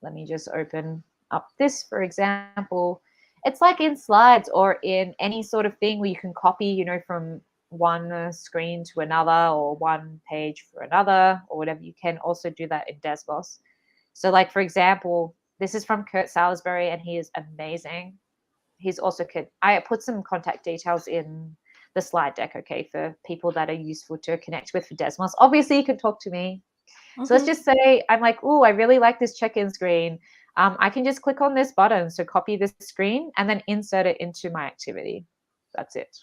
let me just open up this, for example, it's like in slides or in any sort of thing where you can copy, from one screen to another, or one page for another, or whatever. You can also do that in Desmos. So like, for example, this is from Kurt Salisbury, and he is amazing. He's also I put some contact details in the slide deck, okay, for people that are useful to connect with for Desmos. Obviously, you can talk to me. So let's Mhm. just say I'm like, oh, I really like this check-in screen. I can just click on this button, so copy this screen and then insert it into my activity. That's it.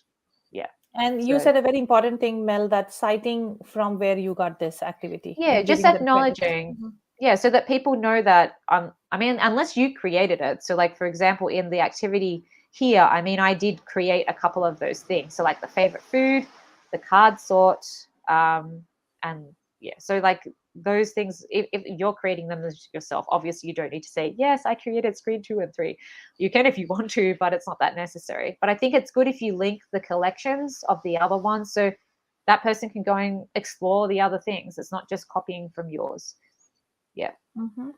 Yeah. And you So said a very important thing, Mel, that citing from where you got this activity yeah, and just giving them credits. acknowledging. Mhm. Yeah, so that people know that I mean, unless you created it. So like, for example, in the activity here, I mean, I did create a couple of those things. So like the favorite food, the card sort, and yeah, so like those things, if you're creating them yourself, obviously you don't need to say, yes, I created screen 2 and 3. You can if you want to, but it's not that necessary. But I think it's good if you link the collections of the other ones, so that person can go and explore the other things. It's not just copying from yours. Yeah. Mhm.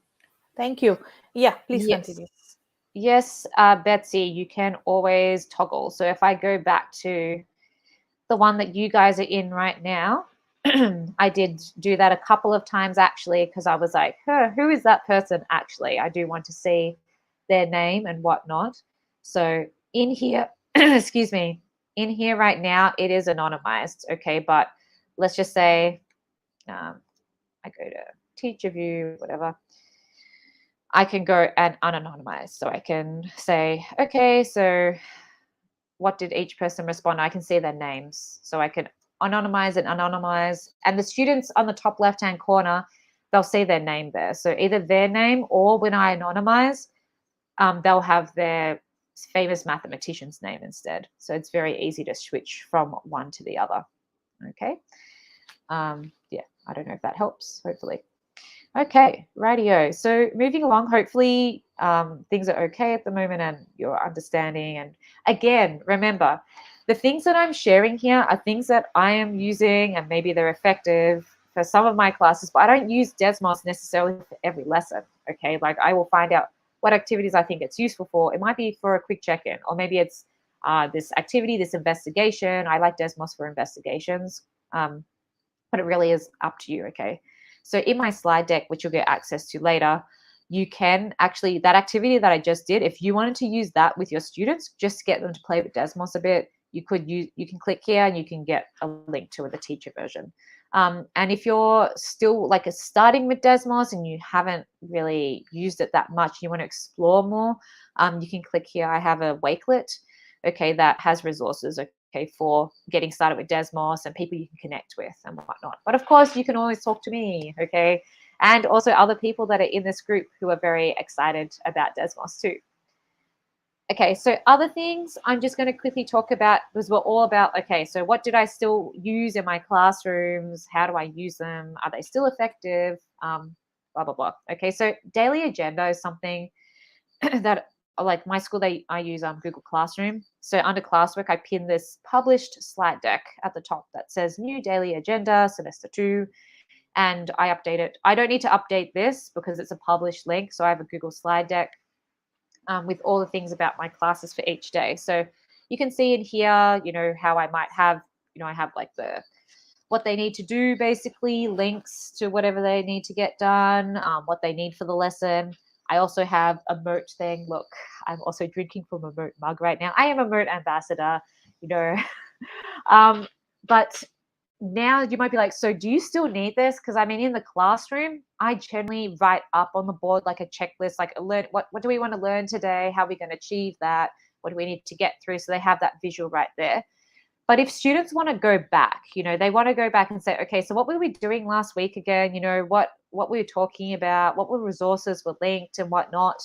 Thank you. Yeah, please Yes. continue. Yes, Betsy, you can always toggle. So if I go back to the one that you guys are in right now, I did do that a couple of times actually, because I was like, who is that person actually? I do want to see their name and whatnot. So in here, excuse me, in here right now, it is anonymized. Okay. But let's just say I go to teacher view, whatever. I can go and unanonymize. So I can say, okay, so what did each person respond? I can see their names. So I can anonymize and anonymize. And the students on the top left-hand corner, they'll see their name there. So either their name, or when I anonymize, they'll have their famous mathematician's name instead. So it's very easy to switch from one to the other. Okay. Yeah, I don't know if that helps, hopefully. Okay, radio. So moving along, hopefully things are okay at the moment and you're understanding. And again, remember, the things that I'm sharing here are things that I am using, and maybe they're effective for some of my classes, but I don't use Desmos necessarily for every lesson. Okay, like I will find out what activities I think it's useful for. It might be for a quick check-in, or maybe it's this activity, this investigation. I like Desmos for investigations. But it really is up to you. Okay. So in my slide deck, which you'll get access to later, you can actually, that activity that I just did, if you wanted to use that with your students, just to get them to play with Desmos a bit, you can click here and you can get a link to the teacher version. And if you're still like starting with Desmos and you haven't really used it that much, you want to explore more, you can click here. I have a Wakelet, okay, that has resources, okay, for getting started with Desmos and people you can connect with and whatnot. But of course, you can always talk to me, okay, and also other people that are in this group who are very excited about Desmos too. Okay, so other things I'm just going to quickly talk about, because we're all about, okay, so what did I still use in my classrooms? How do I use them? Are they still effective? Blah, blah, blah. Okay, so daily agenda is something that, like my school, I use Google Classroom. So under classwork, I pin this published slide deck at the top that says new daily agenda, semester 2, and I update it. I don't need to update this because it's a published link. So I have a Google slide deck with all the things about my classes for each day. So you can see in here, you know, how I might have, you know, I have like what they need to do, basically links to whatever they need to get done, what they need for the lesson. I also have a Moat thing. Look, I'm also drinking from a Moat mug right now. I am a Moat ambassador, you know. But now you might be like, so do you still need this? Because I mean, in the classroom, I generally write up on the board like a checklist, like alert, what do we want to learn today? How are we going to achieve that? What do we need to get through? So they have that visual right there. But if students want to go back, you know, they want to go back and say, okay, so what were we doing last week again? You know, what we were talking about, what were resources were linked and whatnot.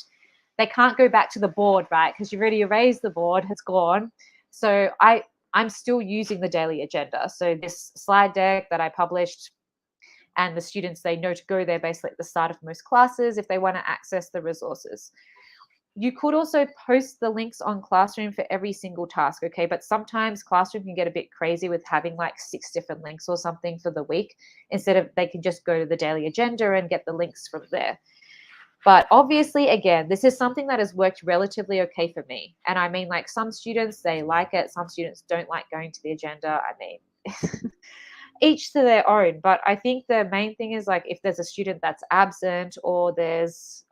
They can't go back to the board, right? Because you've already erased the board, it's gone. So I'm still using the daily agenda. So this slide deck that I published, and the students, they know to go there basically at the start of most classes if they want to access the resources. You could also post the links on Classroom for every single task, okay? But sometimes Classroom can get a bit crazy with having like 6 different links or something for the week, instead of they can just go to the daily agenda and get the links from there. But obviously, again, this is something that has worked relatively okay for me. And I mean, like some students, they like it. Some students don't like going to the agenda. I mean, each to their own. But I think the main thing is like if there's a student that's absent or there's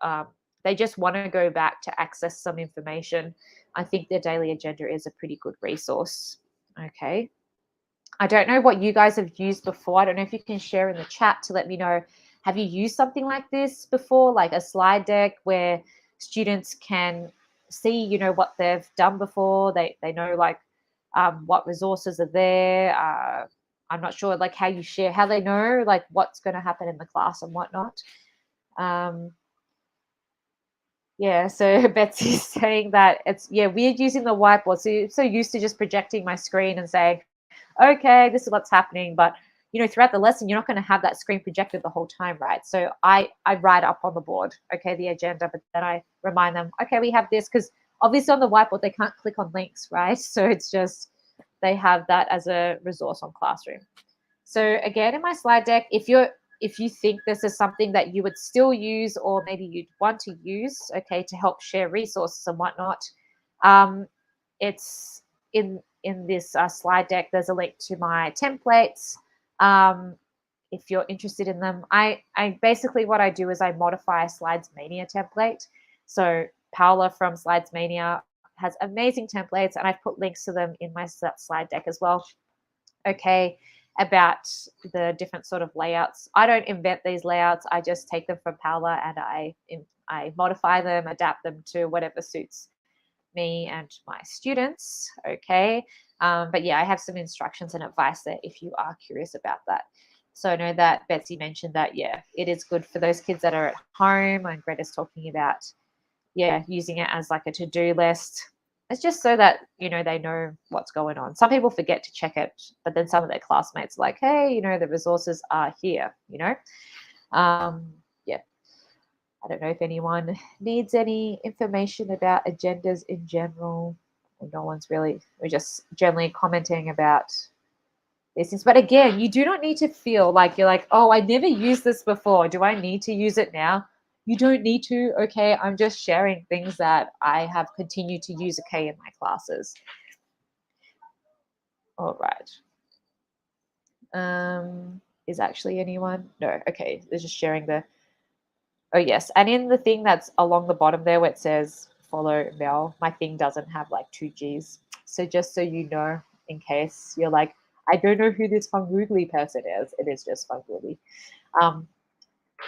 they just want to go back to access some information, I think the daily agenda is a pretty good resource. Okay. I don't know what you guys have used before. I don't know if you can share in the chat to let me know. Have you used something like this before, like a slide deck where students can see, you know, what they've done before? They know like what resources are there. I'm not sure like how you share, how they know like what's going to happen in the class and whatnot. Yeah, so Betsy's saying that it's, yeah, weird using the whiteboard. So you're so used to just projecting my screen and saying, okay, this is what's happening. But, you know, throughout the lesson, you're not going to have that screen projected the whole time, right? So I write up on the board, okay, the agenda, but then I remind them, okay, we have this, because obviously on the whiteboard, they can't click on links, right? So it's just, they have that as a resource on Classroom. So again, in my slide deck, if you think this is something that you would still use or maybe you'd want to use, okay, to help share resources and whatnot, it's in this slide deck, there's a link to my templates. If you're interested in them, I basically what I do is I modify a Slides Mania template. So Paola from Slides Mania has amazing templates, and I've put links to them in my slide deck as well. Okay, about the different sort of layouts. I don't invent these layouts. I just take them from Paola and I modify them, adapt them to whatever suits me and my students. Okay. But yeah, I have some instructions and advice there if you are curious about that. So I know that Betsy mentioned that, yeah, it is good for those kids that are at home, and Greta's talking about, yeah, using it as like a to-do list. It's just so that, you know, they know what's going on. Some people forget to check it, but then some of their classmates are like, hey, you know, the resources are here, you know. Yeah. I don't know if anyone needs any information about agendas in general. No one's really, we're just generally commenting about these things. But again, you do not need to feel like you're like, oh, I never used this before. Do I need to use it now? You don't need to. Okay, I'm just sharing things that I have continued to use, okay, in my classes. All right. Is actually anyone? No, okay, they're just sharing the, oh yes, and in the thing that's along the bottom there where it says follow Mel, my thing doesn't have like 2 G's. So just so you know, in case you're like, I don't know who this Fungoogly person is, it is just Fungoogly.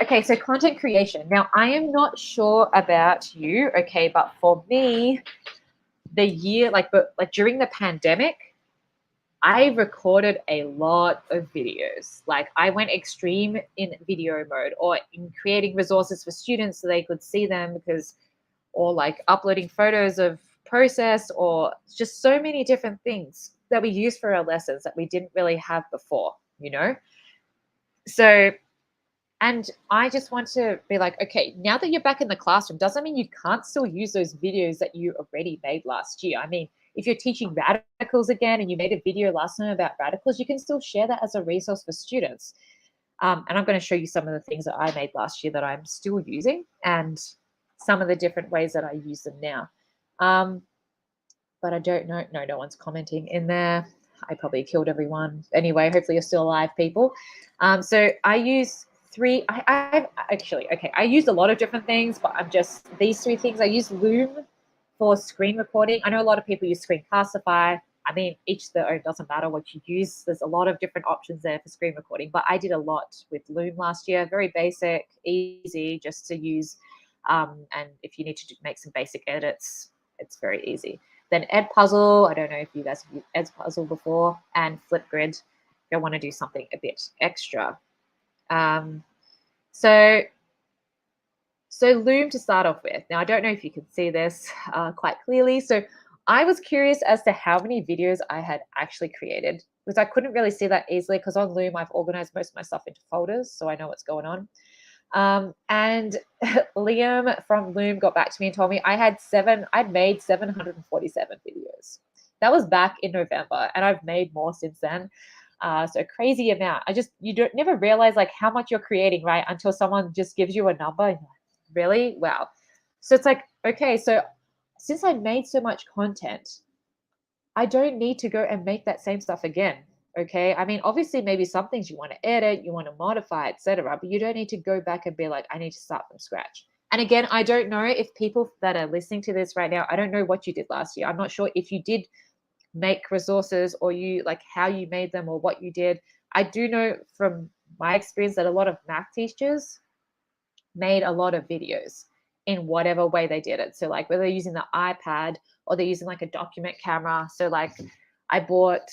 Okay, so content creation. Now, I am not sure about you, okay, but for me, the year, like during the pandemic, I recorded a lot of videos. Like I went extreme in video mode, or in creating resources for students so they could see them, because, or like uploading photos of process, or just so many different things that we use for our lessons that we didn't really have before, you know? So, and I just want to be like, okay, now that you're back in the classroom, doesn't mean you can't still use those videos that you already made last year. I mean, if you're teaching radicals again and you made a video last time about radicals, you can still share that as a resource for students. And I'm going to show you some of the things that I made last year that I'm still using and some of the different ways that I use them now. But I don't know. No one's commenting in there. I probably killed everyone. Anyway, hopefully you're still alive, people. So I use I used a lot of different things, but I'm just these 3 things. I use Loom for screen recording. I know a lot of people use Screencastify. I mean, each their own, doesn't matter what you use. There's a lot of different options there for screen recording, but I did a lot with Loom last year. Very basic, easy, just to use. And if you need to make some basic edits, it's very easy. Then EdPuzzle, I don't know if you guys have used EdPuzzle before, and Flipgrid if you want to do something a bit extra. So Loom to start off with. Now, I don't know if you can see this quite clearly. So I was curious as to how many videos I had actually created, because I couldn't really see that easily, because on Loom, I've organized most of my stuff into folders, so I know what's going on. And Liam from Loom got back to me and told me I'd made 747 videos. That was back in November, and I've made more since then. So crazy amount. You don't never realize like how much you're creating, right? Until someone just gives you a number. And you're like, really? Wow. So it's like, okay, so since I made so much content, I don't need to go and make that same stuff again. Okay. I mean, obviously, maybe some things you want to edit, you want to modify, etc., but you don't need to go back and be like, I need to start from scratch. And again, I don't know if people that are listening to this right now, I don't know what you did last year. I'm not sure if you did make resources or you like how you made them or what you did. I do know from my experience that a lot of math teachers made a lot of videos in whatever way they did it. So like whether they're using the iPad or they're using like a document camera. So like I bought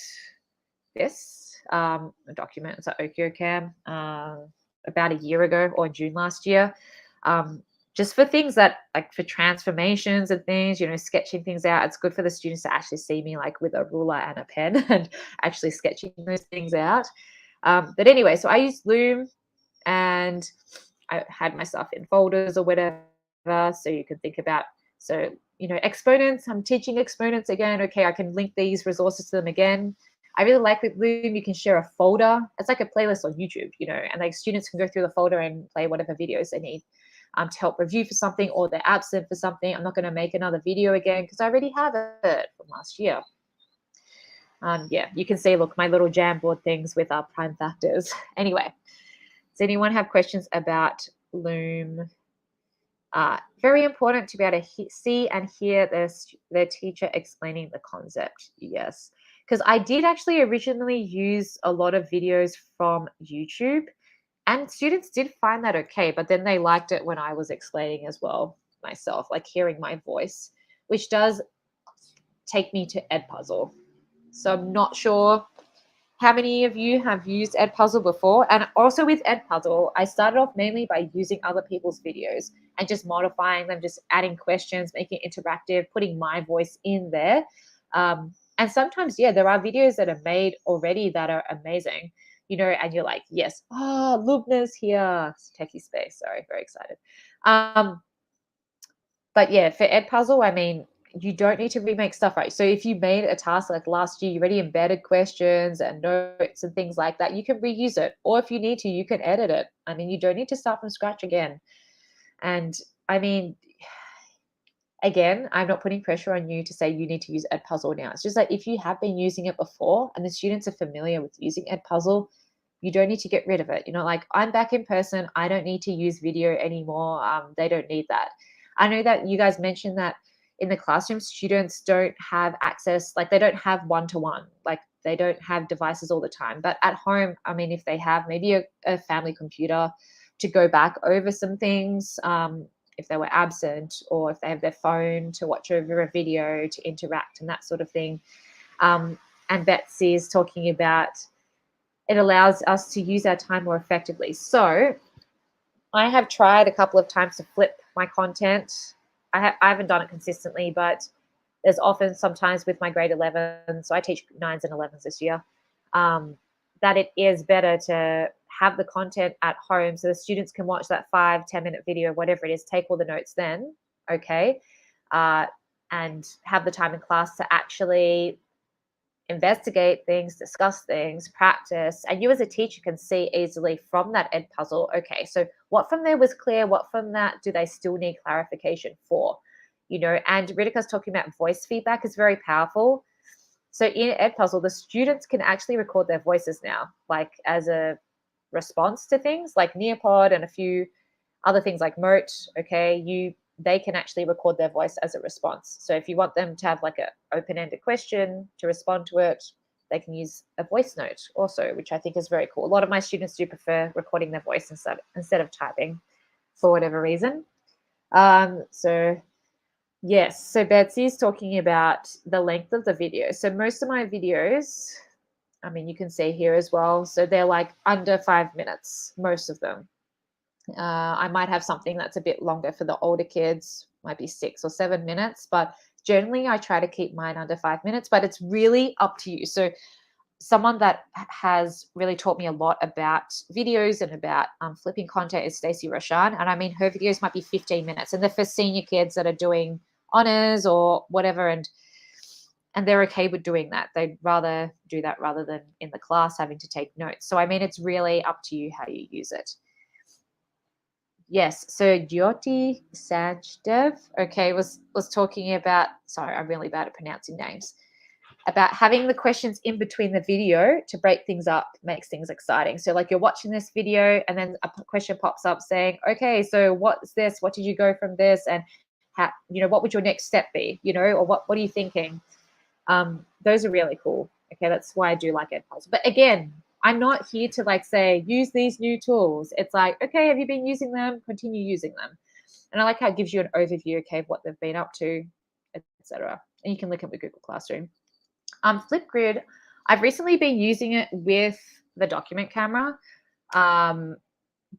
this a document, it's an OkioCam about a year ago or June last year, just for things that like for transformations and things, sketching things out. It's good for the students to actually see me like with a ruler and a pen and actually sketching those things out. But anyway, so I used Loom and I had my stuff in folders or whatever. So you can think about, exponents, I'm teaching exponents again. Okay, I can link these resources to them again. I really like with Loom, you can share a folder. It's like a playlist on YouTube, and like students can go through the folder and play whatever videos they need to help review for something, or they're absent for something. I'm not going to make another video again because I already have it from last year. You can see, look, my little Jamboard things with our prime factors. Anyway, does anyone have questions about Loom? Very important to be able to see and hear their teacher explaining the concept. Yes, because I did actually originally use a lot of videos from YouTube, and students did find that okay, but then they liked it when I was explaining as well myself, like hearing my voice, which does take me to EdPuzzle. So I'm not sure how many of you have used EdPuzzle before. And also with EdPuzzle, I started off mainly by using other people's videos and just modifying them, just adding questions, making it interactive, putting my voice in there. And sometimes, there are videos that are made already that are amazing, and you're like, yes, Lubna's here. It's techie space. Sorry, very excited. But yeah, for EdPuzzle, I mean, you don't need to remake stuff, right? So if you made a task like last year, you already embedded questions and notes and things like that, you can reuse it. Or if you need to, you can edit it. I mean, you don't need to start from scratch again. And I mean, again, I'm not putting pressure on you to say you need to use EdPuzzle now. It's just that if you have been using it before and the students are familiar with using EdPuzzle, you don't need to get rid of it. Like I'm back in person. I don't need to use video anymore. They don't need that. I know that you guys mentioned that in the classroom, students don't have access, like they don't have one-to-one, like they don't have devices all the time. But at home, I mean, if they have maybe a family computer to go back over some things, if they were absent, or if they have their phone to watch over a video, to interact and that sort of thing. And Betsy is talking about it allows us to use our time more effectively. So I have tried a couple of times to flip my content. I haven't done it consistently, but there's often sometimes with my grade 11, so I teach 9s and 11s this year, that it is better to have the content at home so the students can watch that 5-10 minute video, whatever it is, take all the notes then, okay, and have the time in class to actually investigate things, discuss things, practice, and you as a teacher can see easily from that EdPuzzle, okay, so what from there was clear, what from that do they still need clarification for, you know. And Ritika's talking about voice feedback is very powerful. So in EdPuzzle, the students can actually record their voices now, like as a response to things like Nearpod and a few other things like Moat, okay, they can actually record their voice as a response. So if you want them to have like an open-ended question to respond to it, they can use a voice note also, which I think is very cool. A lot of my students do prefer recording their voice instead of typing for whatever reason. So yes, so Betsy's talking about the length of the video. So most of my videos, I mean, you can see here as well, so they're like under 5 minutes, most of them. I might have something that's a bit longer for the older kids, might be 6 or 7 minutes, but generally I try to keep mine under 5 minutes, but it's really up to you. So someone that has really taught me a lot about videos and about flipping content is Stacey Roshan. And I mean, her videos might be 15 minutes and they're for senior kids that are doing honors or whatever. And they're okay with doing that. They'd rather do that rather than in the class having to take notes. So, I mean, it's really up to you how you use it. Yes, so Jyoti Sajdev, okay, was talking about, sorry, I'm really bad at pronouncing names, about having the questions in between the video to break things up makes things exciting. So like you're watching this video and then a question pops up saying, okay, so what's this? What did you go from this? And how, you know, what would your next step be? You know, or what are you thinking? Those are really cool. Okay, that's why I do like EdPuzzle. But again, I'm not here to like say, use these new tools. It's like, okay, have you been using them? Continue using them. And I like how it gives you an overview, okay, of what they've been up to, etc. And you can link it with Google Classroom. Flipgrid, I've recently been using it with the document camera,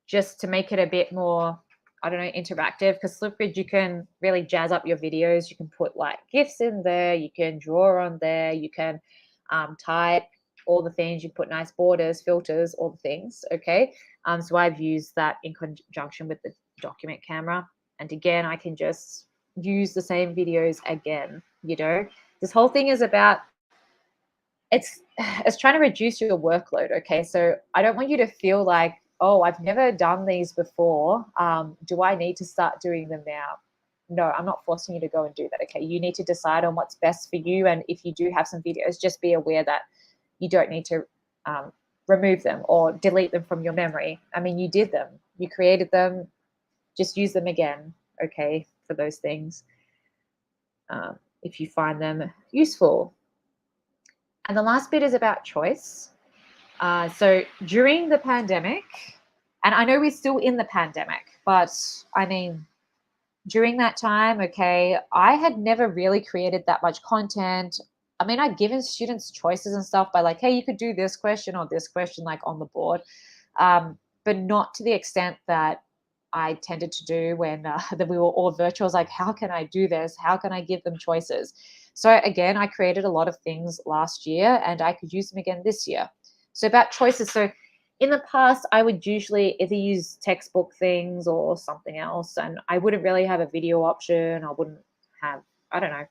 just to make it a bit more, I don't know, interactive, because Flipgrid, you can really jazz up your videos. You can put like GIFs in there, you can draw on there, you can type all the things, you put nice borders, filters, all the things, okay? So I've used that in conjunction with the document camera. And again, I can just use the same videos again, you know? This whole thing is about, it's trying to reduce your workload, okay? So I don't want you to feel like, oh, I've never done these before. Do I need to start doing them now? No, I'm not forcing you to go and do that, okay? You need to decide on what's best for you. And if you do have some videos, just be aware that you don't need to remove them or delete them from your memory. I mean, you did them. You created them. Just use them again, okay, for those things, if you find them useful. And the last bit is about choice. So during the pandemic, and I know we're still in the pandemic, but I mean, during that time, okay, I had never really created that much content. I mean, I'd given students choices and stuff by like, hey, you could do this question or this question like on the board, but not to the extent that I tended to do when that we were all virtual. I was like, how can I do this? How can I give them choices? So again, I created a lot of things last year and I could use them again this year. So about choices. So in the past, I would usually either use textbook things or something else. And I wouldn't really have a video option. I wouldn't have, I don't know.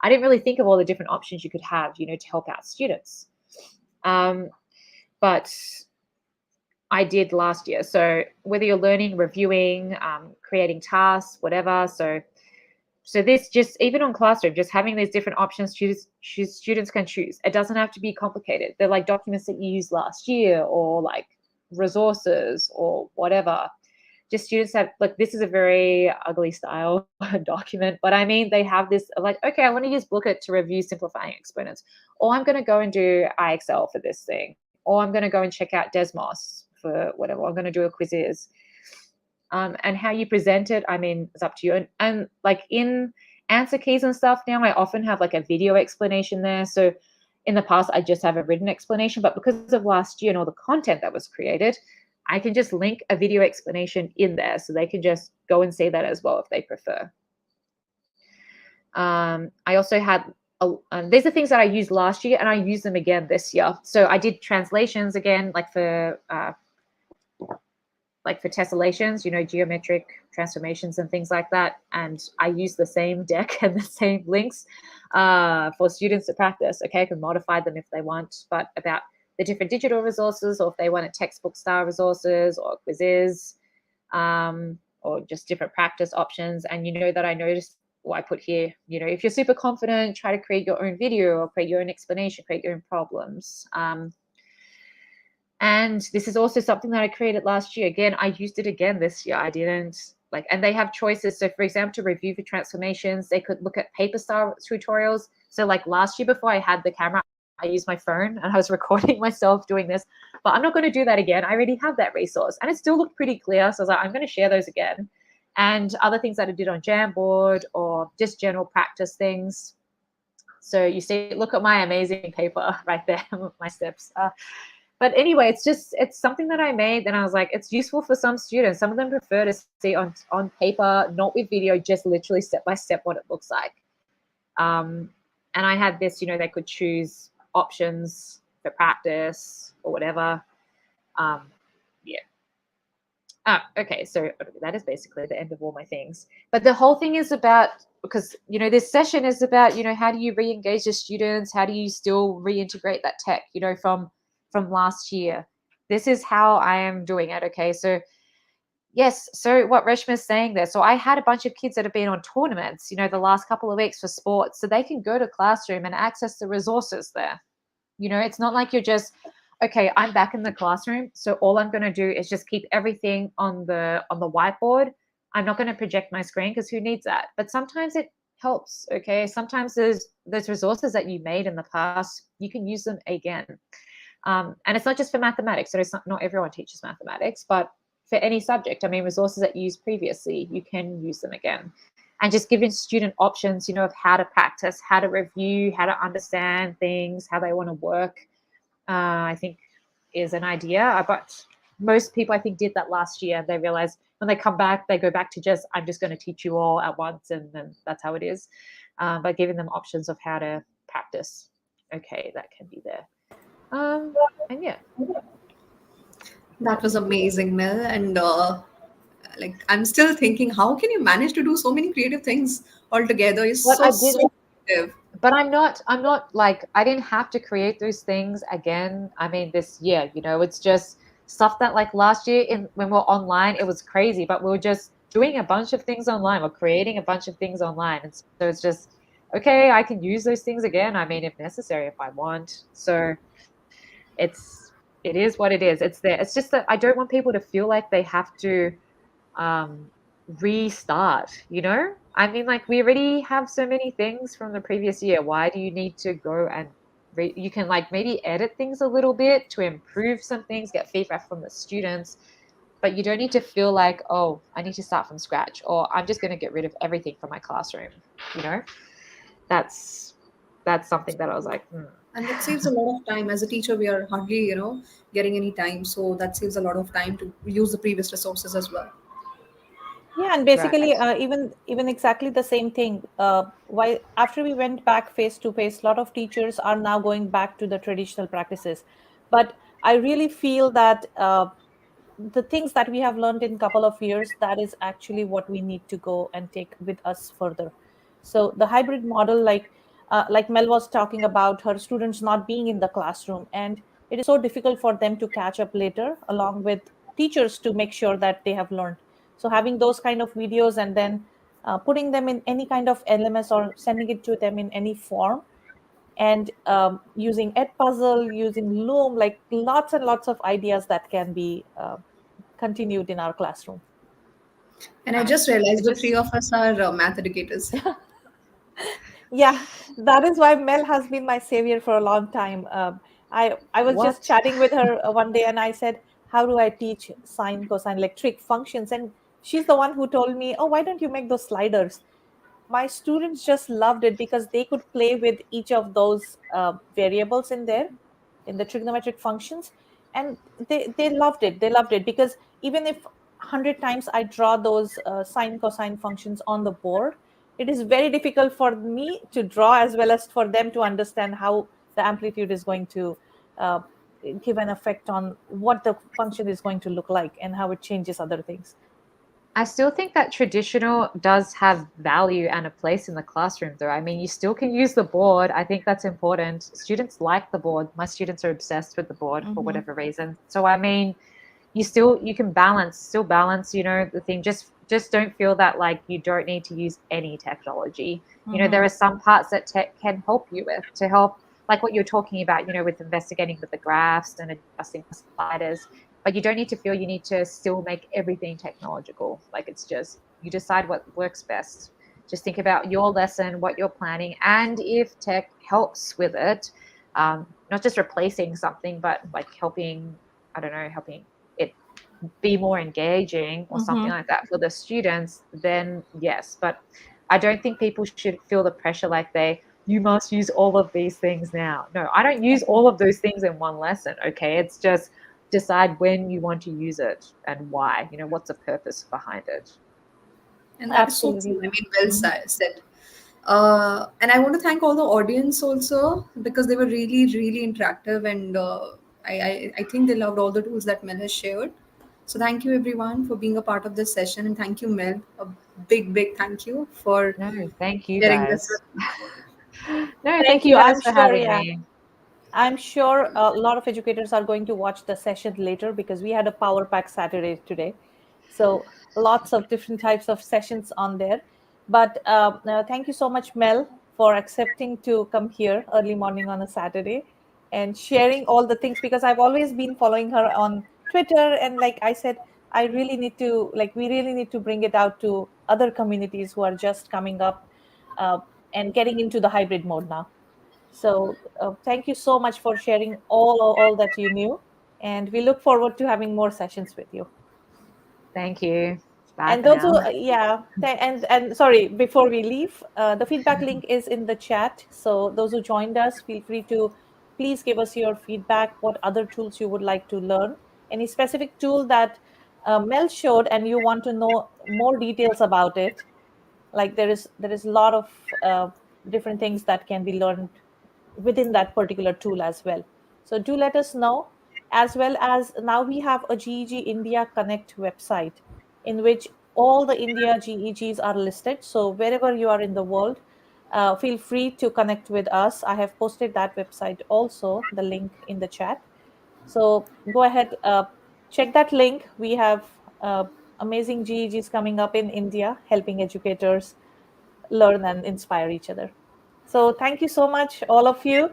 I didn't really think of all the different options you could have, you know, to help out students. But I did last year. So whether you're learning, reviewing, creating tasks, whatever. So this just, even on Classroom, just having these different options students can choose. It doesn't have to be complicated. They're like documents that you used last year or like resources or whatever. Just students have, like, this is a very ugly style document, but I mean, they have this like, okay, I want to use Blockit to review simplifying exponents, or I'm going to go and do IXL for this thing, or I'm going to go and check out Desmos for whatever. I'm going to do a quizzes. And how you present it, I mean, it's up to you. And like in answer keys and stuff now, I often have like a video explanation there. So in the past, I just have a written explanation, but because of last year and all the content that was created, I can just link a video explanation in there so they can just go and see that as well if they prefer. I also had, these are things that I used last year and I use them again this year. So I did translations again, like for tessellations, geometric transformations and things like that. And I use the same deck and the same links for students to practice. Okay, I can modify them if they want, but about the different digital resources, or if they want a textbook style resources or quizzes, or just different practice options. And that I noticed, I put here, if you're super confident, try to create your own video or create your own explanation, create your own problems. And this is also something that I created last year. Again, I used it again this year. I didn't and they have choices. So for example, to review for transformations, they could look at paper style tutorials. So like last year, before I had the camera, I used my phone and I was recording myself doing this, but I'm not going to do that again. I already have that resource and it still looked pretty clear. So I was like, I'm going to share those again. And other things that I did on Jamboard or just general practice things. So you see, look at my amazing paper right there, my steps. But anyway, it's something that I made. And I was like, it's useful for some students. Some of them prefer to see on paper, not with video, just literally step by step what it looks like. And I had this, they could choose options for practice or whatever. Okay, so that is basically the end of all my things. But the whole thing is about, because this session is about how do you re-engage the students, how do you still reintegrate that tech from last year. This is how I am doing it. Okay, so yes, so what Reshma is saying there, so I had a bunch of kids that have been on tournaments the last couple of weeks for sports, so they can go to Classroom and access the resources there. It's not like you're just, okay, I'm back in the classroom, so all I'm going to do is just keep everything on the whiteboard. I'm not going to project my screen, because who needs that? But sometimes it helps, okay? Sometimes those resources that you made in the past, you can use them again. And it's not just for mathematics. So it's not everyone teaches mathematics, but for any subject, resources that you used previously, you can use them again. And just giving student options, of how to practice, how to review, how to understand things, how they want to work, I think is an idea. But most people, I think, did that last year. They realized when they come back, they go back to just, I'm just going to teach you all at once, and then that's how it is. By giving them options of how to practice. Okay, that can be there. And yeah. That was amazing, Mel. And I'm still thinking, how can you manage to do so many creative things all together? You're What I did, so creative. but I'm not like, I didn't have to create those things again. This year, it's just stuff that like last year when we were online, it was crazy, but we were just doing a bunch of things online. We're creating a bunch of things online. And so it's just, okay, I can use those things again. If necessary, if I want. So it is what it is. It's there. It's just that I don't want people to feel like they have to restart, like we already have so many things from the previous year. Why do you need to go and you can like maybe edit things a little bit to improve some things, get feedback from the students, but you don't need to feel like, oh, I need to start from scratch, or I'm just going to get rid of everything from my classroom. That's something that I was like, And it saves a lot of time. As a teacher, we are hardly, getting any time. So that saves a lot of time to use the previous resources as well. Yeah, and basically, Right. even exactly the same thing. Why after we went back face to face, a lot of teachers are now going back to the traditional practices. But I really feel that the things that we have learned in a couple of years, that is actually what we need to go and take with us further. So the hybrid model, like Mel was talking about, her students not being in the classroom, and it is so difficult for them to catch up later, along with teachers to make sure that they have learned. So having those kind of videos and then putting them in any kind of LMS or sending it to them in any form, and using EdPuzzle, using Loom, like lots and lots of ideas that can be continued in our classroom. And I just realized the three of us are math educators. Yeah, that is why Mel has been my savior for a long time. I was just What? chatting with her one day, and I said, "How do I teach sine, cosine, like trig functions?" And she's the one who told me, "Oh, why don't you make those sliders?" My students just loved it because they could play with each of those variables in there, in the trigonometric functions, and they loved it. They loved it because even if 100 times I draw those sine, cosine functions on the board, it is very difficult for me to draw as well as for them to understand how the amplitude is going to give an effect on what the function is going to look like and how it changes other things. I still think that traditional does have value and a place in the classroom, though. I mean, you still can use the board. I think that's important. Students like the board. My students are obsessed with the board for whatever reason. So, I mean, you can still balance, the thing. Just don't feel that like you don't need to use any technology. There are some parts that tech can help you with to help, like what you're talking about, with investigating with the graphs and adjusting the sliders. But you don't need to feel you need to still make everything technological. Like, it's just, you decide what works best. Just think about your lesson, what you're planning, and if tech helps with it, not just replacing something, but like helping it be more engaging or something like that for the students, then yes. But I don't think people should feel the pressure like you must use all of these things now. No, I don't use all of those things in one lesson. Okay, it's just decide when you want to use it and why. What's the purpose behind it. And that is so Absolutely. true. I mean, well said. And I want to thank all the audience also, because they were really, really interactive, and I think they loved all the tools that Mel has shared. So thank you everyone for being a part of this session, and thank you, Mel. A big, big thank you for No, thank you sharing this guys. with me. No, Thank thank you. you I'm guys for sure, having yeah. me. I'm sure a lot of educators are going to watch the session later because we had a Power Pack Saturday today. So lots of different types of sessions on there. But thank you so much, Mel, for accepting to come here early morning on a Saturday and sharing all the things, because I've always been following her on Twitter. And like I said, we really need to bring it out to other communities who are just coming up uh, and getting into the hybrid mode now. So thank you so much for sharing all that you knew, and we look forward to having more sessions with you. Thank you. Bye And for those who, now. and sorry, before we leave, the feedback link is in the chat. So those who joined us, feel free to please give us your feedback. What other tools you would like to learn? Any specific tool that Mel showed, and you want to know more details about it? Like there is a lot of different things that can be learned within that particular tool as well. So do let us know. As well as now we have a GEG India Connect website in which all the India GEGs are listed. So wherever you are in the world, feel free to connect with us. I have posted that website also, the link in the chat. So go ahead, check that link. We have amazing GEGs coming up in India, helping educators learn and inspire each other. So thank you so much, all of you.